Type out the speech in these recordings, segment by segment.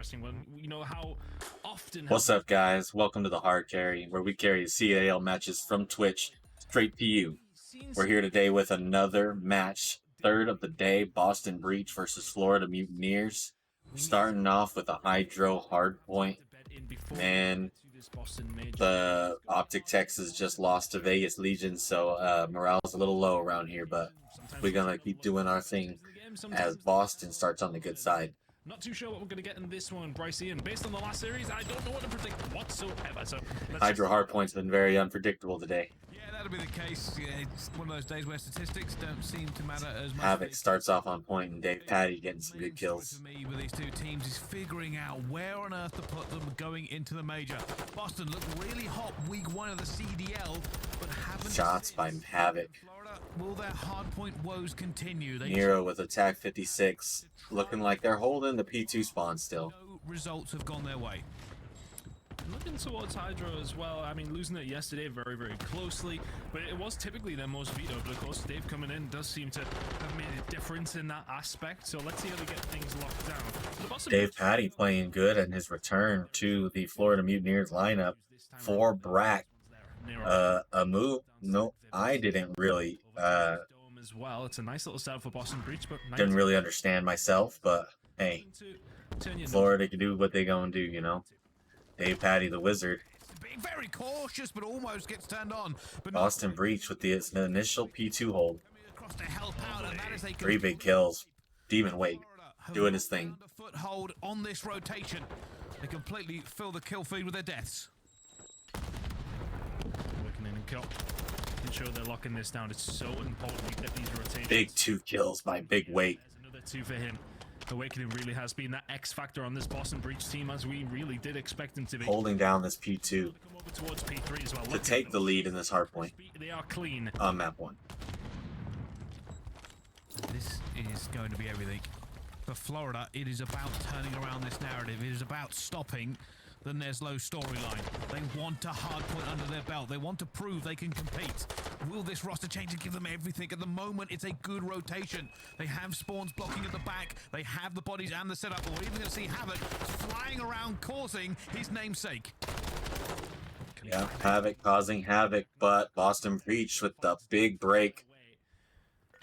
One. You know how often. What's up, guys? Welcome to the Hard Carry, where we carry CDL matches from Twitch straight to you. We're here today with another match, third of the day, Boston Breach versus Florida Mutineers. Starting off with a Hydro hardpoint. Man, the Optic Texas just lost to Vegas Legion, so morale's a little low around here, but we're gonna keep doing our thing as Boston starts on the good side. Not too sure what we're going to get in this one, Bryce Ian. Based on the last series, I don't know what to predict whatsoever. So Hydro hardpoint's been very unpredictable today. Yeah, that'll be the case. Yeah, it's one of those days where statistics don't seem to matter as much. Havoc starts off on point, and Davpadie getting some good kills. For me, with these two teams, is figuring out where on earth to put them going into the major. Boston looked really hot week one of the CDL, but haven't. Shots by Havoc. Florida, will their hardpoint woes continue? Nero with attack 56, looking like they're holding the P2 spawn still. No results have gone their way. Looking towards Hydro as well. I mean, losing it yesterday very, very closely, but it was typically their most vetoed. But of course, Dave coming in does seem to have made a difference in that aspect. So let's see how they get things locked down. Davpadie playing good in his return to the Florida Mutineers lineup for Brack. A move. No, I didn't really. As well, it's a nice little setup for Boston Breach, but didn't really understand myself. But hey, Florida can do what they gonna do, you know. Davpadie the Wizard. Being very cautious, but almost gets turned on. But Boston Breach with the initial P2 hold. To help out, and that is 3 big kills. Demon Wake doing his thing. A foothold on this rotation. They completely fill the kill feed with their deaths. Working in and kill. Ensure they're locking this down. It's so important we get these rotations. Big 2 kills by Big Wake. Another 2 for him. Awakening really has been that X factor on this Boston Breach team, as we really did expect him to be. Holding down this P2 towards P3 as well. to take the lead in this hardpoint. They are clean. On map 1. This is going to be everything. For Florida, it is about turning around this narrative. It is about stopping the Neslo storyline. They want a hardpoint under their belt. They want to prove they can compete. Will this roster change and give them everything? At the moment, it's a good rotation. They have spawns blocking at the back. They have the bodies and the setup. We're even going to see Havoc flying around, causing his namesake. Yeah, Havoc causing havoc, but Boston Breach with the big break.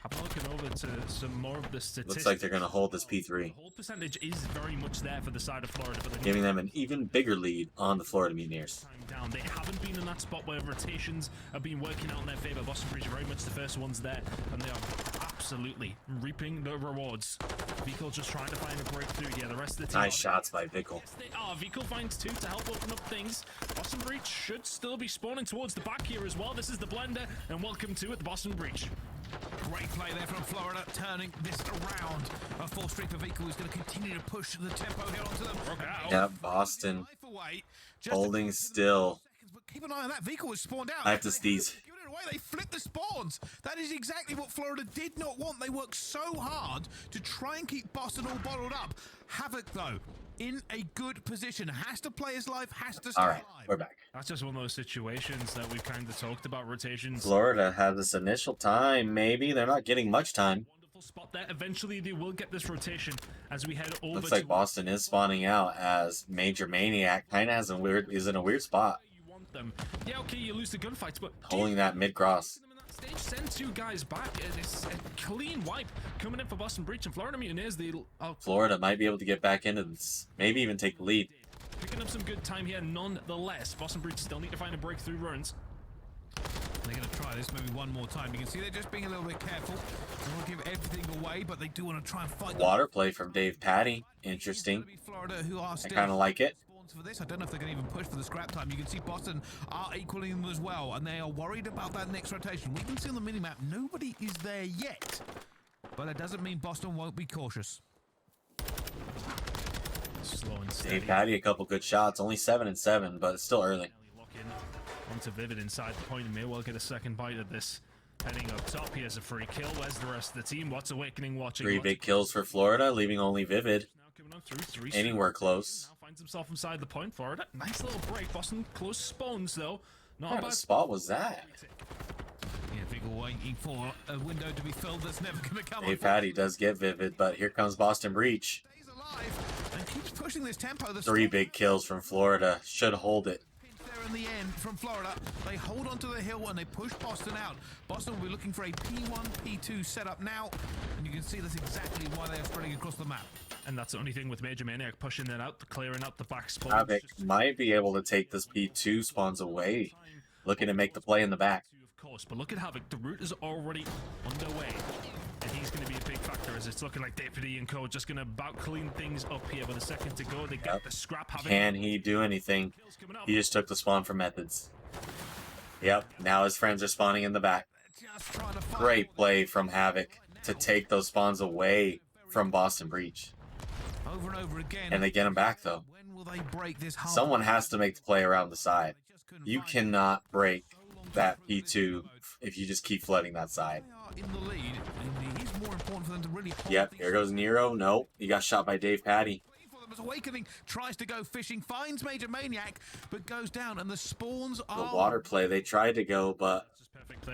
I'm looking over to some more of the statistics. Looks like they're going to hold this P3. The hold percentage is very much there for the side of Florida, but giving them an even bigger lead on the Florida Mutineers. Down. They haven't been in that spot where rotations have been working out in their favor. Boston Breach are very much the first ones there, and they are absolutely reaping the rewards. Vical just trying to find a breakthrough here. The rest of the team. Nice shots by Vical. Yes, they are. Vical finds 2 to help open up things. Boston Breach should still be spawning towards the back here as well. This is the blender, and welcome to it, the Boston Breach. Great play there from Florida, turning this around. A full streak for Vical is going to continue to push the tempo here onto them. Yeah, Boston holding still. But keep an eye on that. Vical was spawned out. Practice these. Giving it away, they flipped the spawns. That is exactly what Florida did not want. They worked so hard to try and keep Boston all bottled up. Havoc, though, in a good position. Has to play his life, has to stay alive. We're back. That's just one of those situations that we've kind of talked about, rotations. Florida had this initial time, maybe. They're not getting much time. Wonderful spot there. Eventually, they will get this rotation as we head over. Looks like Boston is spawning out as Major Maniac kind of is in a weird spot. You want them. Yeah, okay, you lose the gunfights, but holding that mid-cross. Stage send 2 guys back. It's a clean wipe coming in for Boston Breach, and Florida Mutineers. Florida might be able to get back into this, maybe even take the lead. Picking up some good time here, nonetheless. Boston Breach still need to find a breakthrough runs. They're going to try this maybe one more time. You can see they're just being a little bit careful. They won't give everything away, but they do want to try and fight. Water play from Davpadie. Interesting. Florida, who are I kind of like it. For this, I don't know if they're going to even push for the scrap time. You can see Boston are equaling them as well, and they are worried about that next rotation. We can see on the minimap, nobody is there yet, but that doesn't mean Boston won't be cautious. Slow and steady. Davpadie, a couple good shots, only 7 and 7, but it's still early. Lock in onto Vivid inside the point, and may well get a second bite at this. Heading up top, he has a free kill. Where's the rest of the team? What's Awakening watching? 3 big kills for Florida, leaving only Vivid Coming on through, 3 anywhere close. Now finds himself inside the point. Florida, nice little break. Boston close spawns though. Not What a kind bad of spot was that? Yeah, Vical waiting for a window to be filled that's never going to come. Davpadie does get Vivid, but here comes Boston Breach. 5 and keeps pushing this tempo. The 3 big kills from Florida. Should hold it. there in the end from Florida. They hold onto the hill and they push Boston out. Boston will be looking for a P1, P2 setup now, and you can see that's exactly why they are spreading across the map. And that's the only thing with Major Maniac pushing that out, clearing out the back spawns. Havoc might be able to take this P2 spawns away. Looking to make the play in the back. Of course, but look at Havoc. The route is already underway. And he's going to be a big factor as it's looking like Davpadie and co just going to about clean things up here with a second to go. They get the scrap. Havoc. Can he do anything? He just took the spawn from Methods. Yep, now his friends are spawning in the back. Great play from Havoc to take those spawns away from Boston Breach. Over and over again. And they get him back though. When will they break this hard? Someone has to make the play around the side. You cannot break that P2 if you just keep flooding that side. They are in the lead, and it is more important for them to really hold Yep, things here goes Nero. Nope, he got shot by Davpadie. for them as Awakening tries to go fishing, finds Major Maniac, but goes down, and the spawns The are... water play, they tried to go, but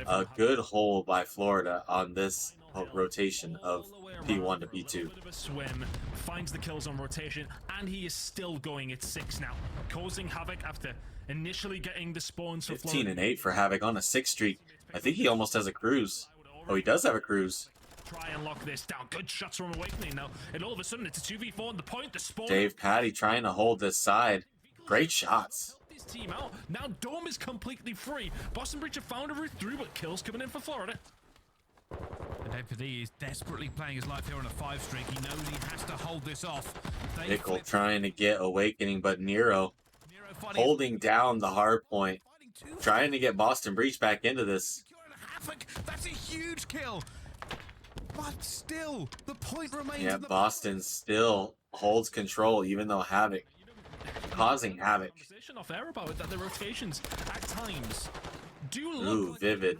a good hold by Florida on this rotation of P1 to P2. Bit of a swim, finds the kills on rotation, and he is still going at 6 now, causing havoc after initially getting the spawns for 15 and 8 for Havoc on a 6 streak. I think he almost has a cruise. Oh, he does have a cruise. Try and lock this down. Good shots from Awakening now, and all of a sudden it's a 2v4 on the point. The spawn. Davpadie trying to hold this side. Great shots. His team out. Now Dome is completely free. Boston Breach have found a route through, but kills coming in for Florida. Davpadie is desperately playing his life here on a 5 streak. He knows he has to hold this off. Nickel trying to get Awakening, but Nero holding down the hard point. Trying to get Boston Breach back into this. That's a huge kill. But still, the point remains. Yeah, in the Boston still holds control, even though Havoc causing havoc. Conversation off air about it, that the rotations at times do look Ooh, like Vivid.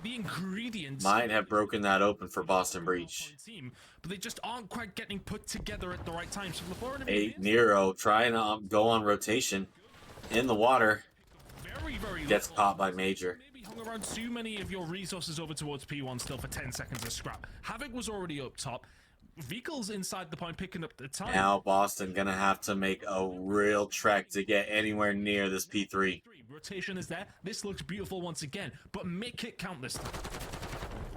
the ingredients Might have broken that open for Boston Breach. team, but they just aren't quite getting put together at the right time. So Florida 8 Nero trying to go on rotation in the water. very Gets caught by Major. Maybe hung around too many of your resources over towards P1 still for 10 seconds of scrap. Havoc was already up top. Vehicles inside the point picking up the time. Now Boston gonna have to make a real trek to get anywhere near this P3. Rotation is there. This looks beautiful once again, but make it count this time.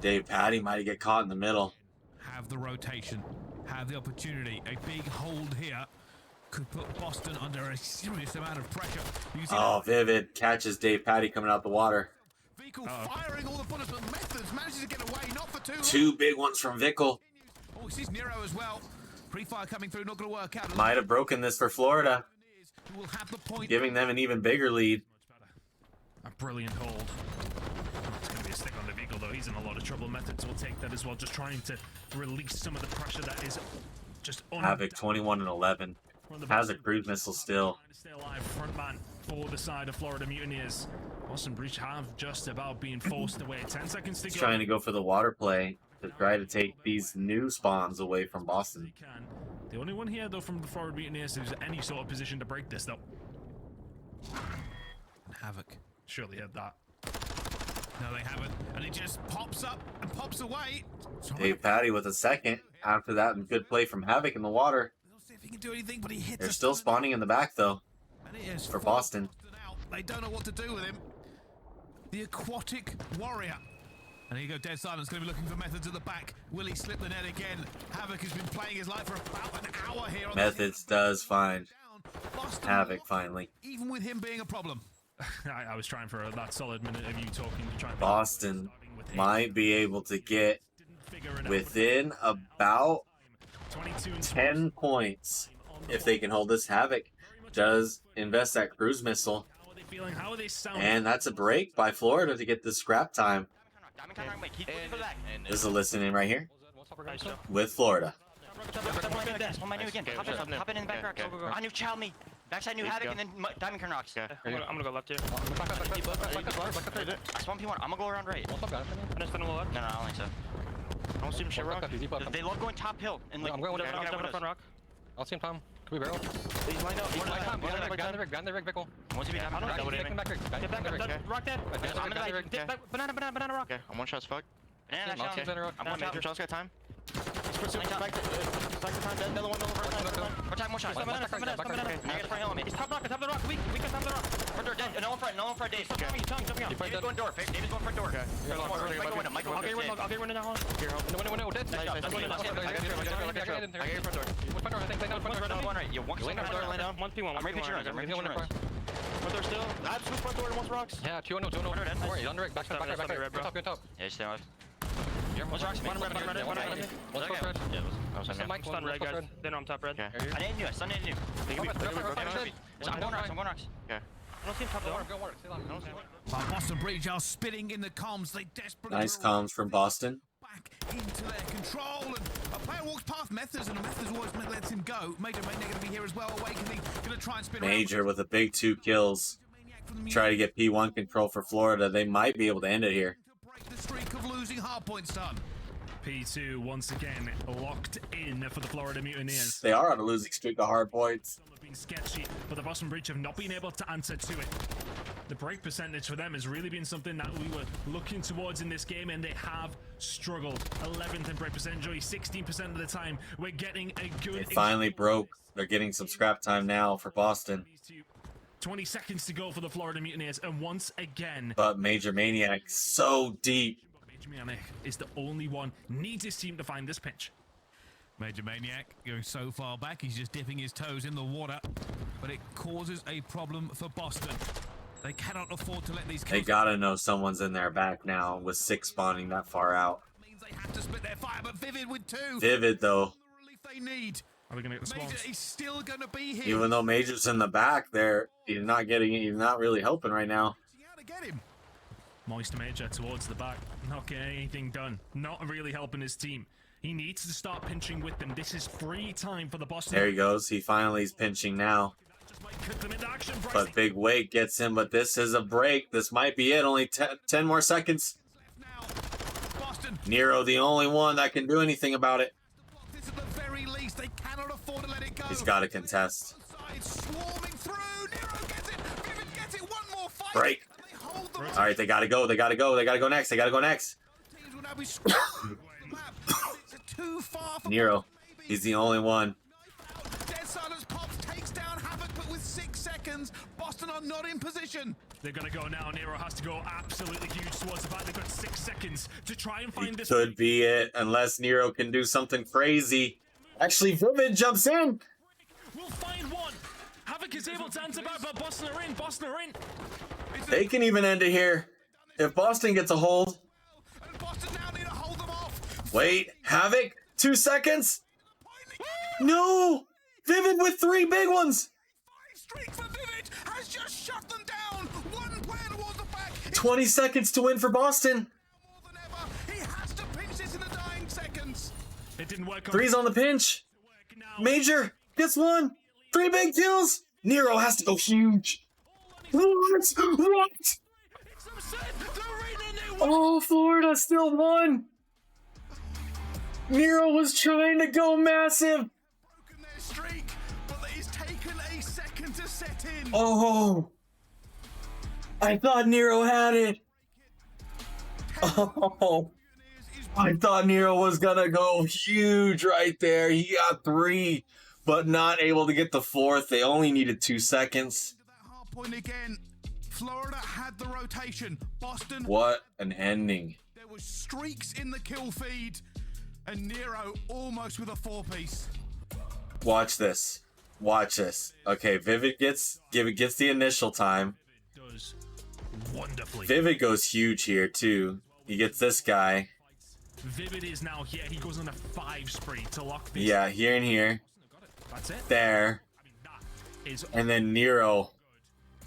Davpadie might get caught in the middle. have the rotation, have the opportunity. A big hold here could put Boston under a serious amount of pressure. You can see Oh, Vivid catches Davpadie coming out the water. Vehicle firing all the bullets, but Methods manages to get away, not for too long. 2 big ones from Vickle. Oh, he sees Nero as well. Pre-fire coming through, not going to work out. Might have broken this for Florida, Who will have the point. giving them an even bigger lead. A brilliant hold. It's going to be a stick on the vehicle, though. He's in a lot of trouble. Methods will take that as well, just trying to release some of the pressure that is just on. Havoc 21 and 11. Has a cruise missile still. Stay alive, front man for the side of Florida Mutineers. Boston Breach have just about been forced away. 10 seconds to He's go. trying to go for the water play to try to take these new spawns away from Boston. Can. The only one here, though, from the Florida Mutineers who's in any sort of position to break this, though. Havoc. Surely had that. No, they haven't. And it just pops up and pops away. Davpadie with a second. After that, good play from Havoc in the water. We'll see if he can do anything, but he hits They're the still stone. spawning in the back, though. And it is for forced Boston. out. They don't know what to do with him. The aquatic warrior. And here you go, Dead Silence going to be looking for Methods at the back. Will he slip the net again? Havoc has been playing his life for about an hour here. On Methods does find Boston Havoc finally. even with him being a problem. I was trying for that solid minute of you talking to try and Boston might be able to get within about 22 and 10 points if they can hold this. Havoc does invest that cruise missile, How are they feeling? How are they sounding? and that's a break by Florida to get the scrap time. This is a listening right here with Florida. Hop in the back rocks. On new child me. Backside new Havoc and then Diamond Current rocks. I'm gonna go left here. I spawn P1. I'm gonna go around right. No, I don't think so. I don't see him shit rock. They love going top hill and like. I'm going they're down windows. front rock. I'll see him, Tom. Can we barrel? He's lined up. Behind the rig, Vickle. Wants to be down. Rock dead. I'm in the Rig. back. Banana rock. Okay, I'm one shot as fuck. Banana Mountains shot. in a rock. I'm one major. Charles got time. Back to time, dead. Another one, More time, more shots. 7 minutes. Now get the front hill on me. He's top rock, top of the rock. Weak on top of the rock. Front door, dead. No one front, Dave. Stop jumping out. David's going door. David's going front door. Michael, I'll get window now. Here, Window, dead. I got your front door. Front door, I think. One right. You one door, lay down. 1p1. I'm right pitching runs. Front door still. Absolute front door and once rocks. Yeah, 2-0. Don't worry, he's under it. Back. Top. Yeah, stay on. What's rocks? One red. Let's go red. Yeah, I was Mike's stun red, guys. They know I'm top red. I didn't do it. Stun didn't do it. I'm going rocks. I don't see him top door. But Boston Breach are spitting in the comms. They desperately Nice comms from Boston. back into their control, and a player walks past Methods, and Methods always lets him go. Major Maniac going to be here as well. Awakening going to try and spin Major with a big 2 kills. Try to get P1 control for Florida. They might be able to end it here. to break the streak of losing hardpoints done. P2 once again locked in for the Florida Mutineers. They are on a losing streak of hard points. Some have been sketchy, but the Boston Breach have not been able to answer to it. The break percentage for them has really been something that we were looking towards in this game, and they have struggled. 11th in break percentage, only 16% of the time. We're getting a good... It finally broke. They're getting some scrap time now for Boston. 20 seconds to go for the Florida Mutineers, and once again... But Major Maniac so deep. Major Maniac is the only one, needs his team to find this pinch. Major Maniac going so far back, he's just dipping his toes in the water, but it causes a problem for Boston. They cannot afford to let these They gotta know someone's in their back now with 6 spawning that far out. means they have to split their fire, but Vivid with 2. Vivid though. The relief they need. Are we going to get the Major spawns? is still going to be here. Even though Major's in the back there, he's not getting it. He's not really helping right now. How to get him? Moist Major towards the back, not getting anything done, not really helping his team. He needs to start pinching with them. This is free time for the Boston. There he goes. He finally is pinching now. Just might kick them into action. But Big Wake gets him, but this is a break. This might be it. Only 10 more seconds. Left now. Boston. Nero, the only one that can do anything about it. This at the very least. They cannot afford to let it go. He's got to contest. Side swarming through. Nero gets it. Vivid gets it. One more fight. Break. They hold the All right, they got to go. They got to go. They got to go next. They got to go next. teams will now be scrambling the map. It's too far for Nero, Boston, he's the only one. Dead Silence pops, takes down Havoc, but with 6 seconds, Boston are not in position. They're going to go now. Nero has to go absolutely huge towards the back. They've got 6 seconds to try and find this. Could be it, unless Nero can do something crazy. Actually, Vivid jumps in. We'll find one. Havoc is able to answer back, but Boston are in. Boston are in. They can even end it here. If Boston gets a hold. And Boston now need to hold them off. Wait, Havoc? 2 seconds? No! Vivid with 3 big ones! 5 streak for Vivid has just shut them down. One player towards the back. It's 20 seconds to win for Boston. more than ever. He has to pinch this in the dying seconds. It didn't work. 3's on the pinch. Now. Major gets 1. 3 big kills. Nero has to go huge. What? It's upset. They're in and they won. Oh, Florida still won. Nero was trying to go massive. Broken their streak, but he's taken a second to set in. Oh. I thought Nero had it. Oh. I thought Nero was gonna go huge right there. He got 3, but not able to get the 4th. They only needed 2 seconds. That hard point again. Florida had the rotation. Boston, What an ending. there was streaks in the kill feed. And Nero almost with a 4-piece. Watch this. Watch this. Okay, Vivid gets the initial time. Does wonderfully. Vivid goes huge here too. He gets this guy. Vivid is now here. He goes on a 5 spree to lock this. Yeah, here and here. That's it. There. I mean, that is And then Nero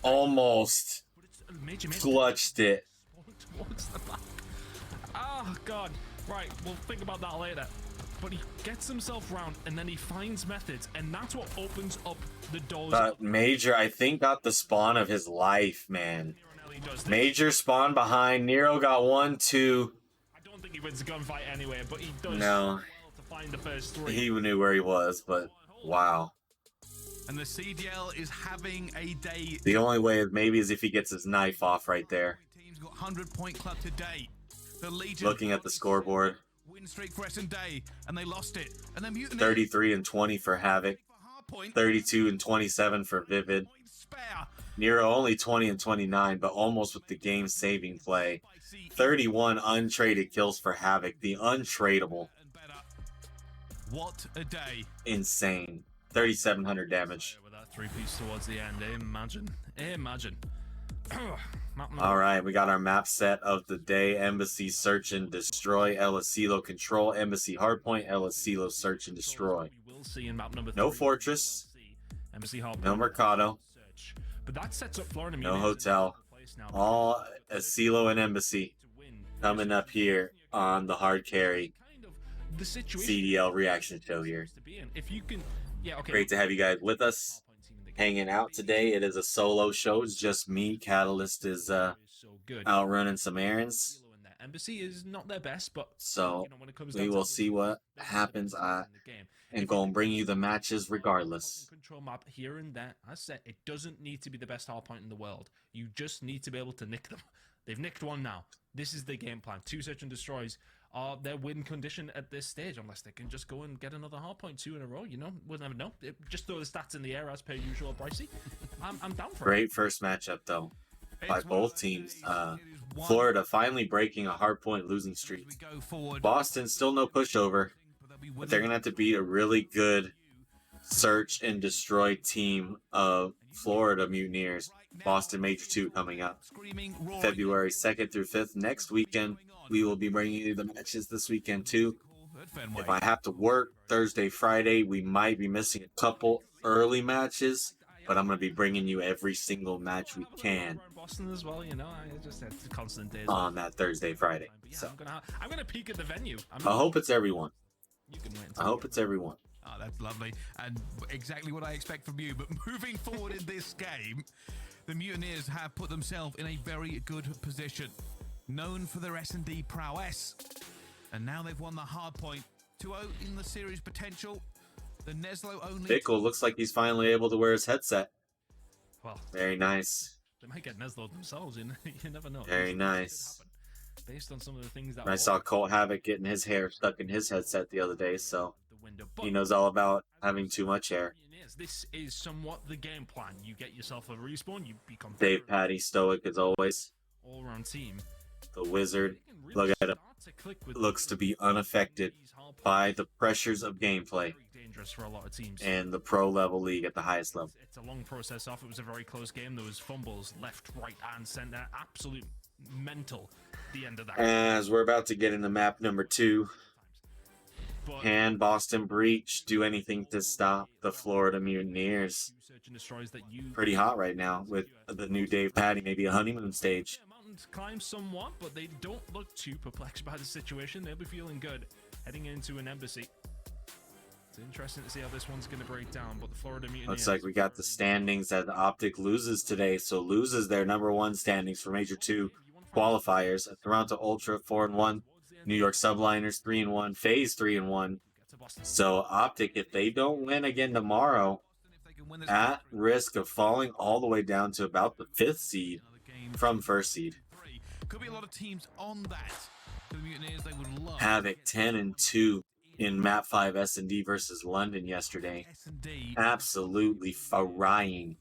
almost Major clutched it. towards the back. Oh god. Right, we'll think about that later. But he gets himself round and then he finds methods, and that's what opens up the doors. But Major, I think, got the spawn of his life, man. Neronelli does this. Major spawned behind. Nero got 1, 2. I don't think he wins the gunfight anyway, but he does No. well to find the first 3. He knew where he was, but wow. And the CDL is having a day. The only way maybe is if he gets his knife off right there. Team's got 100-point club today. The Legion Looking at the scoreboard. Win streak for S&D, and they lost it. And then Mutineers 33 and 20 for Havoc. for Hardpoint. 32 and 27 for Vivid. Spare. Nero only 20 and 29, but almost with the game-saving play. 31 untraded kills for Havoc. The untradeable. And better. What a day. Insane. 3,700 damage. With that three-piece towards the end, imagine. All right, we got our map set of the day. Embassy, search and destroy. El Asilo, control. Embassy, hardpoint. El Asilo, search and destroy. We will see in map number No 3. fortress. Embassy Hardpoint. No Mercado. Search. But that sets up Florida No Mutineers hotel. in place now. All Asilo and Embassy coming up here on the hard carry Kind of the situation CDL reaction show here. to be in. If you can, yeah, okay. Great to have you guys with us, hanging out today. It is a solo show. It's just me. Catalyst is So good. out running some errands. Embassy is not their best, but So you know, when it comes we down to will it, see what they're happens. in the game. And go and bring you the matches regardless. Control map here and there. I said it doesn't need to be the best hard point in the world. You just need to be able to nick them. They've nicked one now. This is the game plan. 2 search and destroys are their win condition at this stage, unless they can just go and get another hard point 2 in a row. You know, we'll never know. Just throw the stats in the air as per usual, Pricey. I'm down for it. Great first matchup though by It's one both of those teams. days. It is one Florida finally breaking a hardpoint losing as streak. we go forward. Boston still no pushover, but they're gonna have to beat a really good search and destroy team of Florida Mutineers. Boston Major 2 coming up Screaming, roaring, February 2nd through 5th. Next weekend, we will be bringing you the matches this weekend too. at Fenway. If I have to work Thursday, Friday, we might be missing a couple early matches, but I'm going to be bringing you every single match we can Boston as well, you know. I just had constant days on that Thursday, Friday. But yeah, So I'm gonna peek at the venue. I hope it's everyone. You can wait I until hope it's everyone. Oh, that's lovely, and exactly what I expect from you. But moving forward in this game, the Mutineers have put themselves in a very good position, known for their S&D prowess, and now they've won the hard point. 2-0 in the series potential. The Neslo only. Pickle looks like he's finally able to wear his headset. well, Very nice. they might get Neslo themselves. You never know. Very It could nice. happen. Based on some of the things that I saw Colt Havoc getting his hair stuck in his headset the other day, so the window. he knows all about having too much hair. This is somewhat the game plan. You get yourself a respawn. You become Davpadie stoic as always. all-around team. The wizard They can really look at him. start to click with Looks to be unaffected these hard by points. the pressures of gameplay Very dangerous for a lot of teams. and the pro level league at the highest level. It's a long process off. It was a very close game. There was fumbles left, right, and center. Absolute mental. The end of that. As we're about to get into map number 2, But can Boston Breach do anything to stop the Florida Mutineers? search and destroys that you Pretty hot right now with the new Davpadie, maybe a honeymoon stage. Yeah, mountains climb somewhat, but they don't look too perplexed by the situation. They'll be feeling good heading into an embassy. It's interesting to see how this one's going to break down, but the Florida Mutineers... Looks like we got the standings as Optic loses today, so loses their number 1 standings for Major 2 qualifiers. Toronto Ultra 4-1, New York Subliners 3-1, FaZe 3-1. So Optic, if they don't win again tomorrow, If they can win this at risk of falling all the way down to about the 5th seed game from 1st seed. 3. Could be a lot of teams on that. For the Mutineers, they would love Havoc 10-2 in Map 5 S&D versus London yesterday. S&D. Absolutely frying.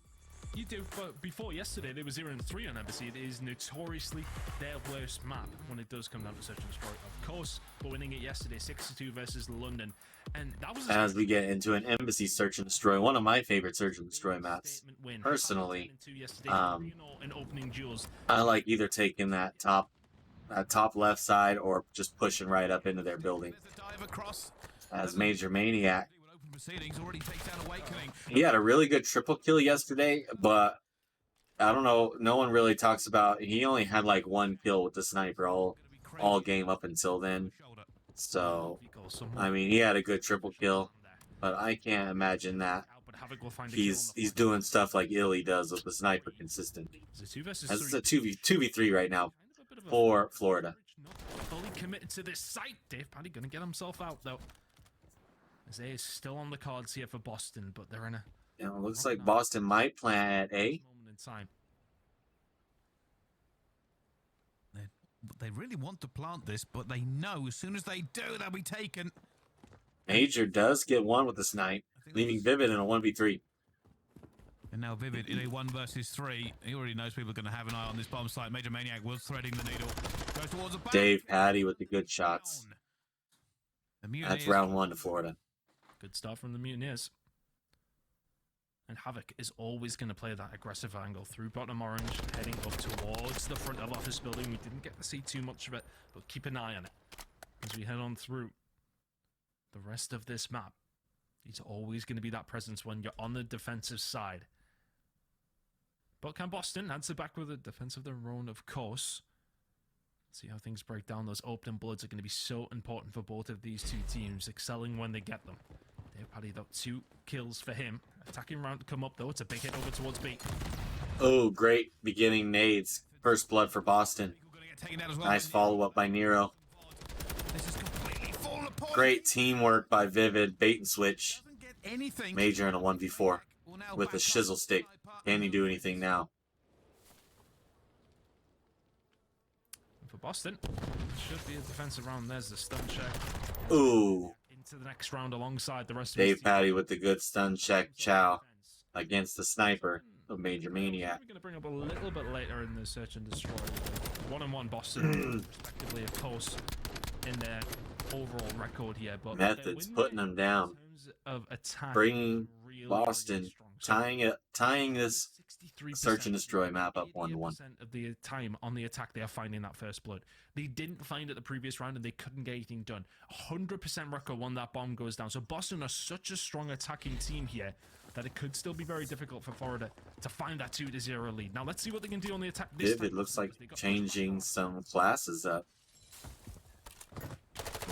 You do, but before yesterday, they were 0-3 on Embassy. It is notoriously their worst map when it does come down to search and destroy. Of course, but winning it yesterday, 6-2 versus London, and that was a As we get into an Embassy search and destroy, one of my favorite search and destroy maps. statement win. Personally, 7-2 yesterday, 3-0 in opening duels. I like either taking that top left side or just pushing right up into their building. There's a dive across. As Major Maniac, With open proceedings, already takes down Awakening. he had a really good triple kill yesterday, but I don't know. No one really talks about. He only had like 1 kill with the sniper all game up until then. Shoulder. So Somewhat I mean, he had a good triple kill, but I can't imagine that but Havoc will find a he's kill on the doing stuff like Illy does with the sniper consistently. It's a 2 versus As it's 3. a 2v3 right now Kind of a bit of a for Florida. Not fully committed to this site. Davpadie gonna get himself out though. As A is still on the cards here for Boston, but they're in a You know, it looks like Boston might plant at A. moment in time. But they really want to plant this, but they know as soon as they do, they'll be taken. Major does get one with the snipe, leaving Vivid in a 1v3. And now Vivid in a 1 versus 3. He already knows people are going to have an eye on this bomb site. Major Maniac was threading the needle. Goes towards the back. Davpadie with the good shots. The That's Mutineers round 1 to Florida. Good start from the Mutineers. And Havoc is always going to play that aggressive angle through bottom orange, heading up towards the front of office building. We didn't get to see too much of it, but keep an eye on it as we head on through the rest of this map. He's always going to be that presence when you're on the defensive side. But can Boston answer back with a defense of their own, of course? See how things break down. Those open bloods are going to be so important for both of these two teams, excelling when they get them. Davpadie, though, 2 kills for him. Attacking round to come up, though. It's a big hit over towards B. Oh, great beginning nades. First blood for Boston. Nice follow-up by Nero. This is completely fallen apart. Great teamwork by Vivid. Bait and switch. Doesn't get anything. Major in a 1v4 Well, now with a back shizzle up. stick. Can he do anything now? For Boston, should be a defensive round. There's the stun check. Ooh. Into the next round alongside the rest of his team. Davpadie with the good stun check. Chow against the sniper of Major Maniac. We're going to bring up a little bit later in the search and destroy. 1-1 Boston, respectively, of course, in their overall record here. But Methods putting them down. in terms of attack, Bringing really, Boston, really strong. So tying this 63%, search and destroy map up 1-1. 80% of the time on the attack, they are finding that first blood. They didn't find it the previous round, and they couldn't get anything done. 100% record when that bomb goes down. So Boston are such a strong attacking team here that it could still be very difficult for Florida to find that 2-0 lead. Now let's see what they can do on the attack this Vivid time. looks like They got changing some classes up.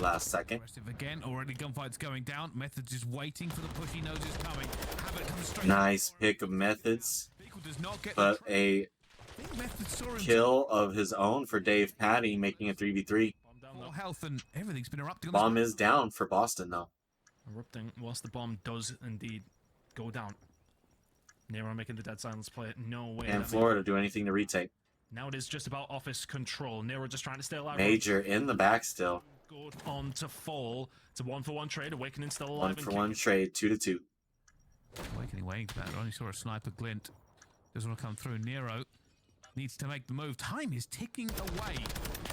Last second. Aggressive again. Already gunfights going down. Methods is waiting for the push. He knows it's coming. Havoc comes straight. Nice pick of Methods, Vehicle does not get but the a I think Methods saw him kill of his own for Davpadie, making it 3v3. Bomb down full though. health and everything's been erupting. on Bomb this- is down for Boston, though. Erupting whilst the bomb does indeed go down. Nero making the dead silence play. No way. Can that Florida do anything to retake? Now it is just about office control. Nero just trying to stay alive. Major in the back still. Good on to fall. It's a 1-for-1 trade. Awakening still alive. 1-for-1 trade, 2-2. Awakening waiting for that. I only saw a sniper glint. Doesn't want to come through. Nero needs to make the move. Time is ticking away.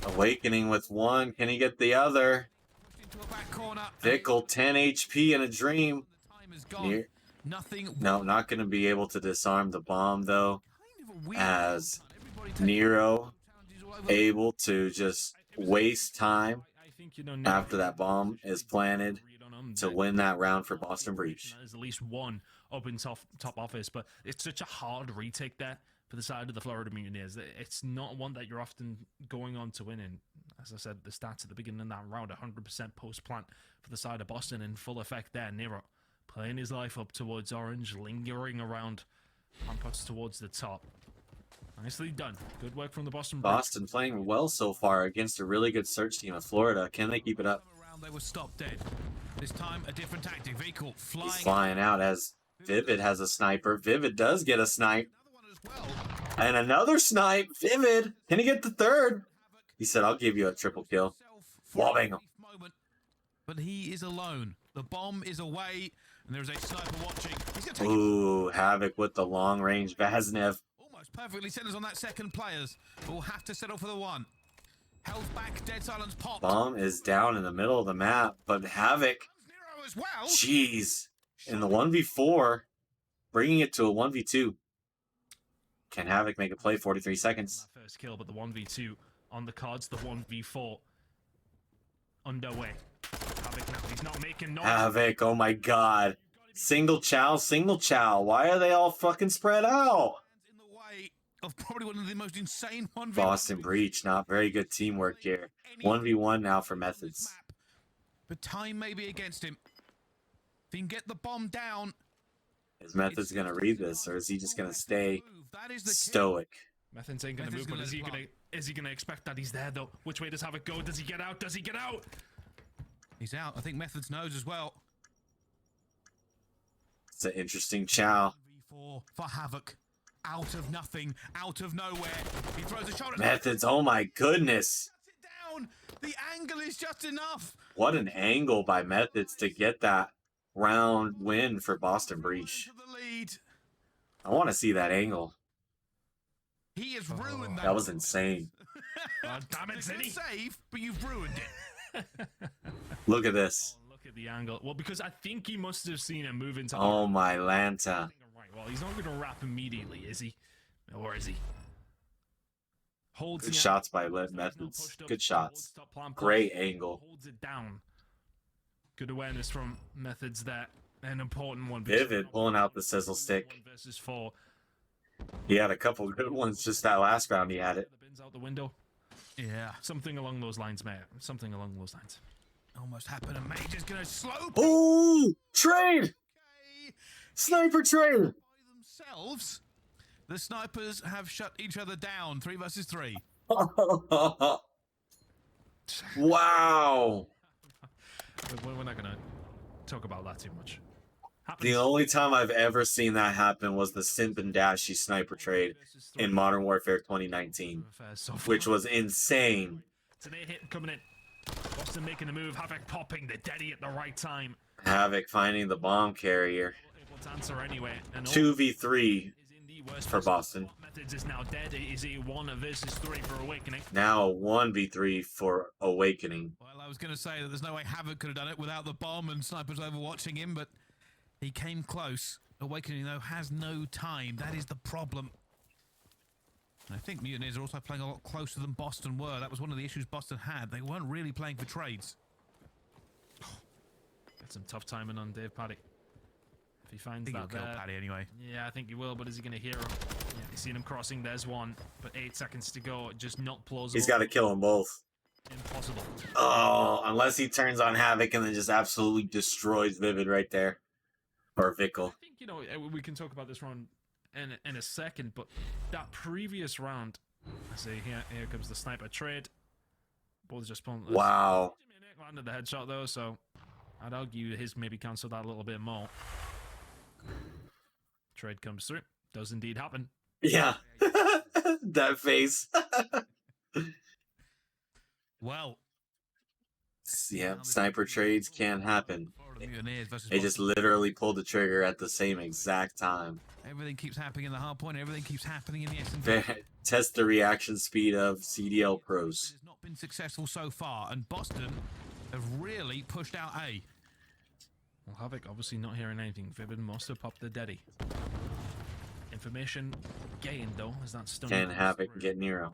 Awakening with 1. Can he get the other? Pushed into a back corner. Fickle, 10 HP in a dream. The time is gone. Near. Nothing. No, not going to be able to disarm the bomb, though. Kind of a weird As Everybody taking Nero challenges all over. able to just waste time I think, you know, Nero after that bomb is planted read on him. to win that round for Boston Breach. There's at least one up in top office, but it's such a hard retake there for the side of the Florida Mutineers. It's not one that you're often going on to win in. As I said, the stats at the beginning of that round, 100% post-plant for the side of Boston in full effect there. Nero playing his life up towards orange, lingering around ramparts towards the top. Nicely done. Good work from the Boston Breach. Boston playing well so far against a really good search team of Florida. Can they keep it up? Around, they were stopped dead. This time, a different tactic. Vehicle flying. He's flying out as Vivid has a sniper. Vivid does get a snipe. Another one as well. And another snipe. Vivid. Can he get the third? He said, I'll give you a triple kill. Wobbing him. Moment, but he is alone. The bomb is away, and there's a sniper watching. He's going to take it. Ooh, Havoc with the long range Vaznev. Almost perfectly centers on that second players. But will have to settle for the one. Health back, dead silence pop. Bomb is down in the middle of the map, but Havoc, Nero as well. jeez, in the 1v4, bringing it to a 1v2. Can Havoc make a play? 43 seconds. That first kill, but the 1v2 on the cards, the 1v4 underway. Havoc now, he's not making noise. Havoc, oh my god. Single chow, single chow. Why are they all fucking spread out? In the way of probably one of the most insane 1v1. Boston Breach, not very good teamwork here. 1v1 now for Methods. But time may be against him. If he can get the bomb down. Is Methods gonna read this, or is he just gonna stay That is the kill. stoic? Method's ain't gonna Method's move, but gonna is he gonna expect that he's there though? Which way does Havoc go? Does he get out? Does he get out? He's out. I think Methods knows as well. It's an interesting chow. V4 for Havoc. out of nothing, out of nowhere. He throws a shoulder. Methods, oh my goodness. Cuts it down. The angle is just enough. What an angle by Methods to get that round win for Boston Breach. To the lead. I want to see that angle. He has ruined that. That was insane. Damn it, It's a good Zinni. save, but you've ruined it. Look at this. Look at the angle. Well, because I think he must have seen him move into. Oh my Lanta. Right. Well, he's not going to wrap immediately, is he? Or is he? Holds Good the shots by angle, Lit now Methods. pushed up Good towards shots. top plan Great plus, angle. Holds it down. Good awareness from Methods there. An important one. Vivid pulling out the sizzle stick. 1 versus 4. He had a couple good ones just that last round. He had it. The bins out the window. Yeah, Something along those lines, mate. Something along those lines. almost happened. And Major's going to slow Oh, trade! okay. Sniper trade! By themselves. The snipers have shut each other down. 3 versus 3. Wow. We're not going to talk about that too much. The only time I've ever seen that happen was the Simp and Dashy sniper trade in Modern Warfare 2019, which was insane. Today hit coming in. Boston making the move. Havoc popping the Daddy at the right time. Havoc finding the bomb carrier. Able to answer anyway. And 2v3 is in the worst for possible Boston. spot. Methods is now dead. Is it 1 versus 3 for Awakening? Now 1v3 for Awakening. Well, I was going to say that there's no way Havoc could have done it without the bomb and snipers overwatching him, but he came close. Awakening, though, has no time. That is the problem. And I think Mutineers are also playing a lot closer than Boston were. That was one of the issues Boston had. They weren't really playing for trades. Got some tough timing on Davpadie. If he finds I think that he'll kill there. Paddy anyway. Yeah, I think he will, but is he going to hear him? Yeah, he's seen him crossing. There's one, but 8 seconds to go. Just not plausible. He's got to kill them both. Impossible. Oh, unless he turns on Havoc and then just absolutely destroys Vivid right there. Or Vickle. I think, you know, we can talk about this round in a second, but that previous round, I say here comes the sniper trade. Both just pulling. Wow. Landed the headshot though, so I'd argue his maybe cancelled that a little bit more. Trade comes through. Does indeed happen. Yeah. That face. Well, Yeah, sniper trades can happen. Florida Mutineers versus They just Boston. literally pulled the trigger at the same exact time. Everything keeps happening in the hard point. Everything keeps happening in the S&D. They test the reaction speed of CDL pros. It has not been successful so far, and Boston have really pushed out A. Well, Havoc obviously not hearing anything. Vivid must have popped the Deddy. Information gained though, as that stun. Can goes Havoc through. get Nero?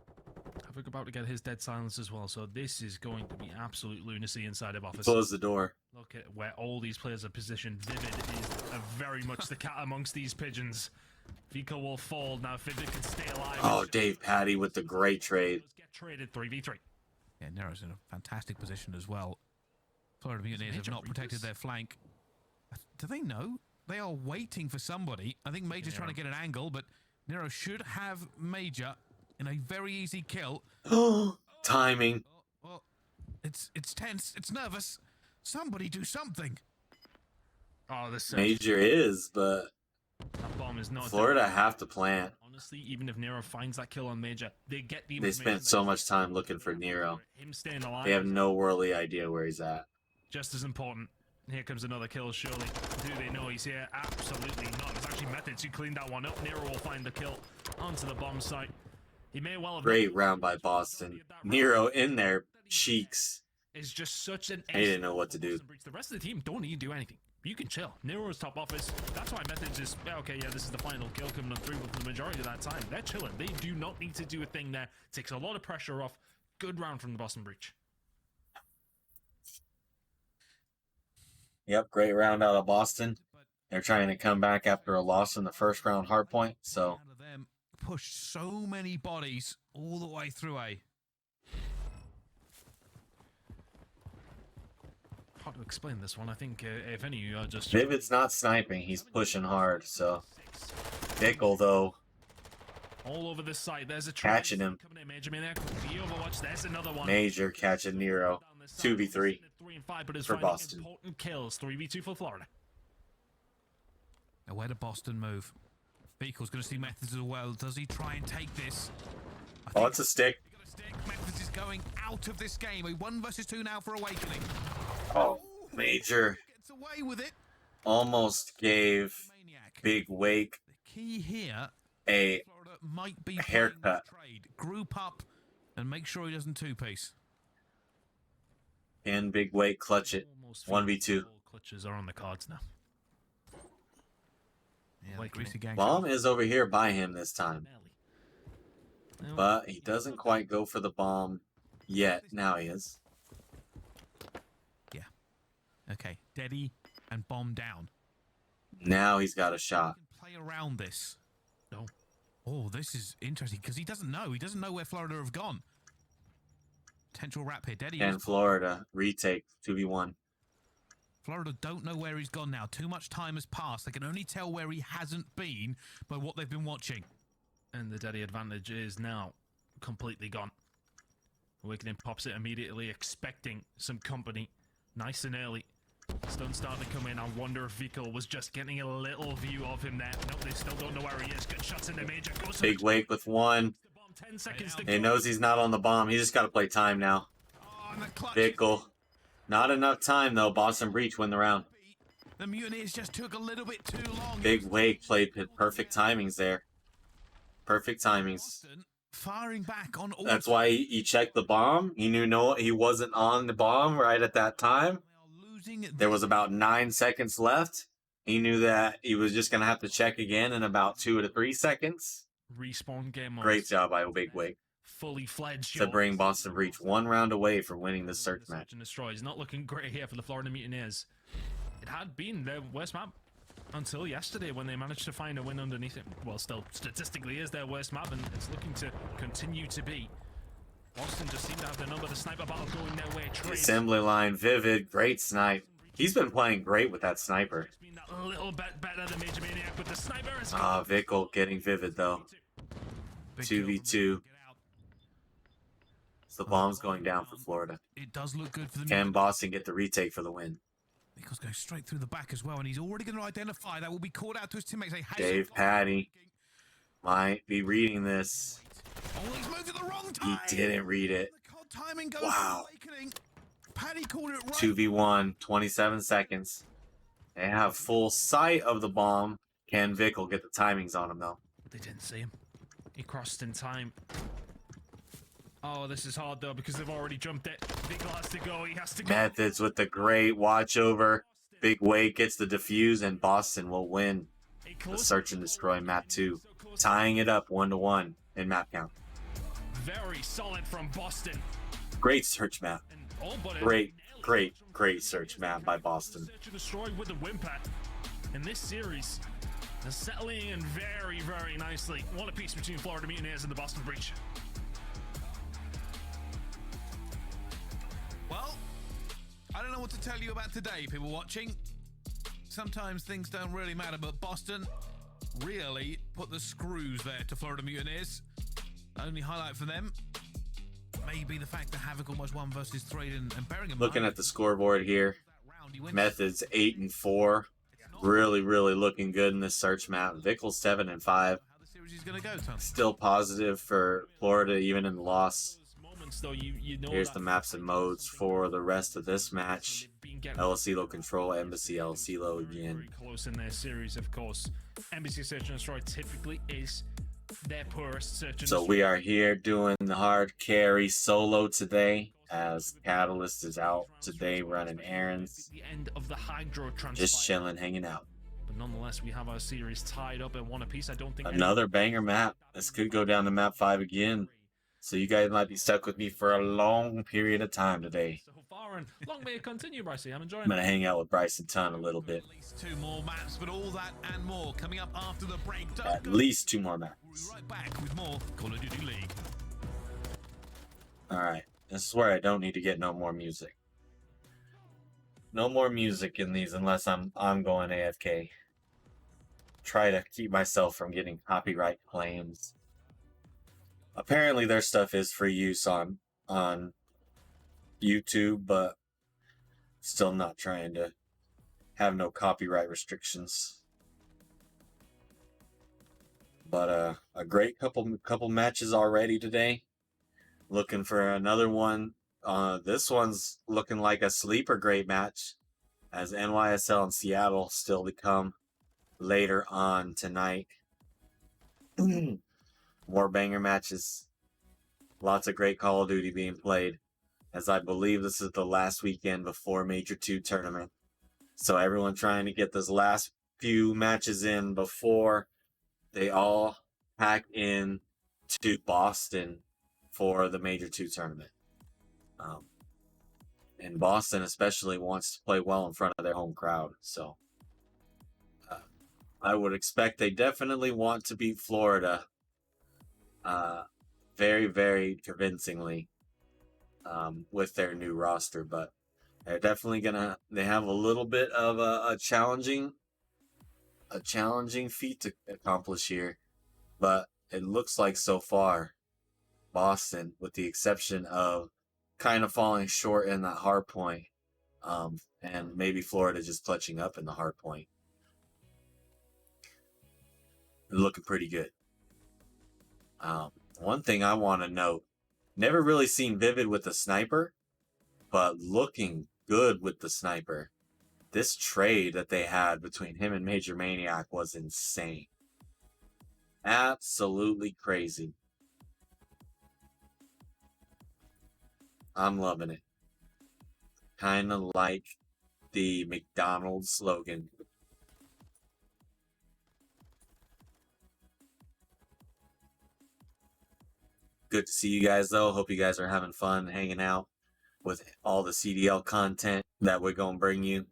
Havoc about to get his dead silence as well, so this is going to be absolute lunacy inside of office. Close the door. Look at where all these players are positioned. Vivid is very much the cat amongst these pigeons. Vico will fall now. Vivid can stay alive. Oh, Davpadie with the great trade. Let's get traded 3v3. Yeah, Nero's in a fantastic position as well. Florida Mutineers have Major not protected Reapers? their flank. Do they know? They are waiting for somebody. I think Major's trying to get an angle, but Nero should have Major in a very easy kill. Timing. Oh, it's tense. It's nervous. Somebody do something. Oh, this Major is, but that bomb is not. Florida have to plant. Honestly, even if Nero finds that kill on Major, they get the. They information spent so they- much time looking for Nero. Him staying alive. They have no worldly idea where he's at. Just as important. Here comes another kill, surely. Do they know he's here? Absolutely not. It's actually Methods who cleaned that one up. Nero will find the kill onto the bomb site. He may well have. Great round by Boston. Nero in there, cheeks. Is just such an. They didn't know what to do. The rest of the team don't need to do anything. You can chill. Nero's top office. That's why Methods is okay. Yeah, this is the final kill coming through with the majority of that time. They're chilling. They do not need to do a thing there. Takes a lot of pressure off. Good round from the Boston Breach. Yep, great round out of Boston. They're trying to come back after a loss in the first round hardpoint, so Out of them pushed so many bodies all the way through A. Hard to explain this one. I think if any of you are just Vivid's not sniping, he's pushing hard, so Vickle though, all over this site. There's a Catching him. Coming in, Major Maniac. The Overwatch. There's another one. Major catching Nero. 2v3 3 and 5, but it's for finding Boston. Important kills. 3v2 for Florida. Now, where did Boston move? Beagle's going to see Methods as well. Does he try and take this? Oh, it's a stick. Methods is going out of this game. A 1 versus 2 now for Awakening. Oh, Major Gets away with it. almost gave Maniac. Big Wake The key here, a Florida might be haircut. playing this trade. Group up and make sure he doesn't two-piece. and Big Wake clutch it. Almost 1v2. all clutches are on the cards now. Yeah, Like greasy gang. Bomb is over here by him this time, Well, but he doesn't quite go for the bomb yet. Now he is. Okay, Daddy and Bomb down. Now he's got a shot. Play around this. No. Oh, this is interesting because he doesn't know. He doesn't know where Florida have gone. Potential wrap here. Daddy And is- Florida retake 2v1. Florida don't know where he's gone now. Too much time has passed. They can only tell where he hasn't been by what they've been watching. and the daddy advantage is now completely gone. Awakening pops it immediately, expecting some company nice and early. Stun starting to come in. I wonder if Vikal was just getting a little view of him there. Nope, they still don't know where he is. Good shots in the major. Goes Big Wake with one. 10 seconds to He go. knows he's not on the bomb. He just got to play time now. Oh, and the clutch. Bickle. Not enough time, though. Boston Breach win the round. The Mutineers just took a little bit too long. Big Wake played perfect timings there. Perfect timings. Boston firing back on all. That's why he checked the bomb. He knew he wasn't on the bomb right at that time. They are losing There was about 9 seconds left. He knew that he was just going to have to check again in about 2 to 3 seconds. Respawn game mode. Great job by Big Wake Fully fledged. to bring Boston Breach 1 round away from winning this search match. Search and destroy is not looking great here for the Florida Mutineers. It had been their worst map until yesterday when they managed to find a win underneath it. Well, still statistically is their worst map, and it's looking to continue to be. Boston just seem to have the number. The sniper battle going their way. Trade. Assembly line, Vivid, great snipe. He's been playing great with that sniper. It's been that little bit better than Major Maniac, but the sniper is. Vikal getting Vivid though. Big 2v2. kill. Get out. So the bomb's going down for Florida. It does look good for the Can Boston get the retake for the win? Nichols goes straight through the back as well, and he's already going to identify that will be called out to his teammates. Davpadie might be reading this. Oh, he's moved at the wrong He time. didn't read it. The cold timing goes Wow. for Awakening. Paddy called it right. 2v1, 27 seconds. They have full sight of the bomb. Can Vikal get the timings on him though? They didn't see him. He crossed in time. Oh, this is hard though because they've already jumped it. Vikal has to go. He has to go. Methods with the great watch over. Big Wake gets the defuse, and Boston will win the search and destroy map 2, tying it up 1-1 in map count. Very solid from Boston. Great search map. And all but Great search map by Boston. Search and destroy with a whimper. In this series, they're settling in very, very nicely. What a piece between Florida Mutineers and the Boston Breach. Well, I don't know what to tell you about today, people watching. Sometimes things don't really matter, but Boston really put the screws there to Florida Mutineers. Only highlight for them maybe the fact that Havoc almost won versus 3 and bearing in Looking mind at the scoreboard here, that round, he went Methods 8-4. Really looking good in this search map. Vickles 7-5. how the series is going to go, Tom. Still positive for Florida even in the loss. Moments though, you know Here's that the maps and modes for the rest of this match. they've been getting El Silo Control, Embassy, El Silo again. very close in their series, of course. Embassy Search and Destroy typically is their poorest search and So destroy. we are here doing the hard carry solo today as Catalyst is out today running errands. The end of the Hydro transpire. Just chilling, hanging out. But nonetheless, we have our series tied up at 1 apiece. I don't think Another banger map. This could go down to map 5 again. So you guys might be stuck with me for a long period of time today. so far, and long may it continue, Brycey. I'm enjoying I'm going it. to hang out with Bryson Ton a little bit. At least 2 more maps, but all that and more coming up after the break. Don't At go- least 2 more We'll maps. be right back with more Call of Duty League. Alright, this is where I don't need to get no more music. No more music in these unless I'm going AFK. Try to keep myself from getting copyright claims. Apparently their stuff is free use on YouTube, but still not trying to have no copyright restrictions. But a great couple matches already today. Looking for another one. This one's looking like a sleeper great match, as NYSL and Seattle still to come later on tonight. More banger matches. Lots of great Call of Duty being played, as I believe this is the last weekend before Major 2 tournament. So everyone trying to get this last few matches in before they all pack in to Boston for the Major 2 tournament. And Boston especially wants to play well in front of their home crowd. So I would expect they definitely want to beat Florida very, very convincingly with their new roster. But they're definitely they have a little bit of a challenging feat to accomplish here. But it looks like so far, Boston, with the exception of kind of falling short in that hard point, and maybe Florida just clutching up in the hard point, they're looking pretty good. One thing I want to note, never really seen Vivid with the sniper, but looking good with the sniper. This trade that they had between him and Major Maniac was insane. Absolutely crazy. I'm loving it. Kind of like the McDonald's slogan. Good to see you guys, though. Hope you guys are having fun hanging out with all the CDL content that we're going to bring you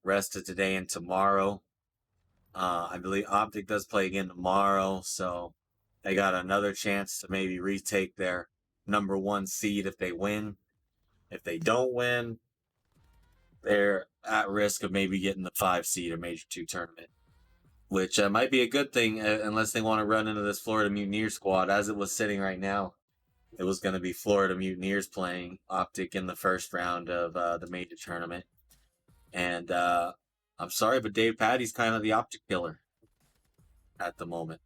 rest of today and tomorrow. I believe Optic does play again tomorrow, so they got another chance to maybe retake their #1 seed if they win. If they don't win, they're at risk of maybe getting the 5 seed or Major 2 tournament, which might be a good thing unless they want to run into this Florida Mutineers squad. As it was sitting right now, it was going to be Florida Mutineers playing Optic in the first round of the Major tournament. And I'm sorry, but Davpadie's kind of the Optic killer at the moment.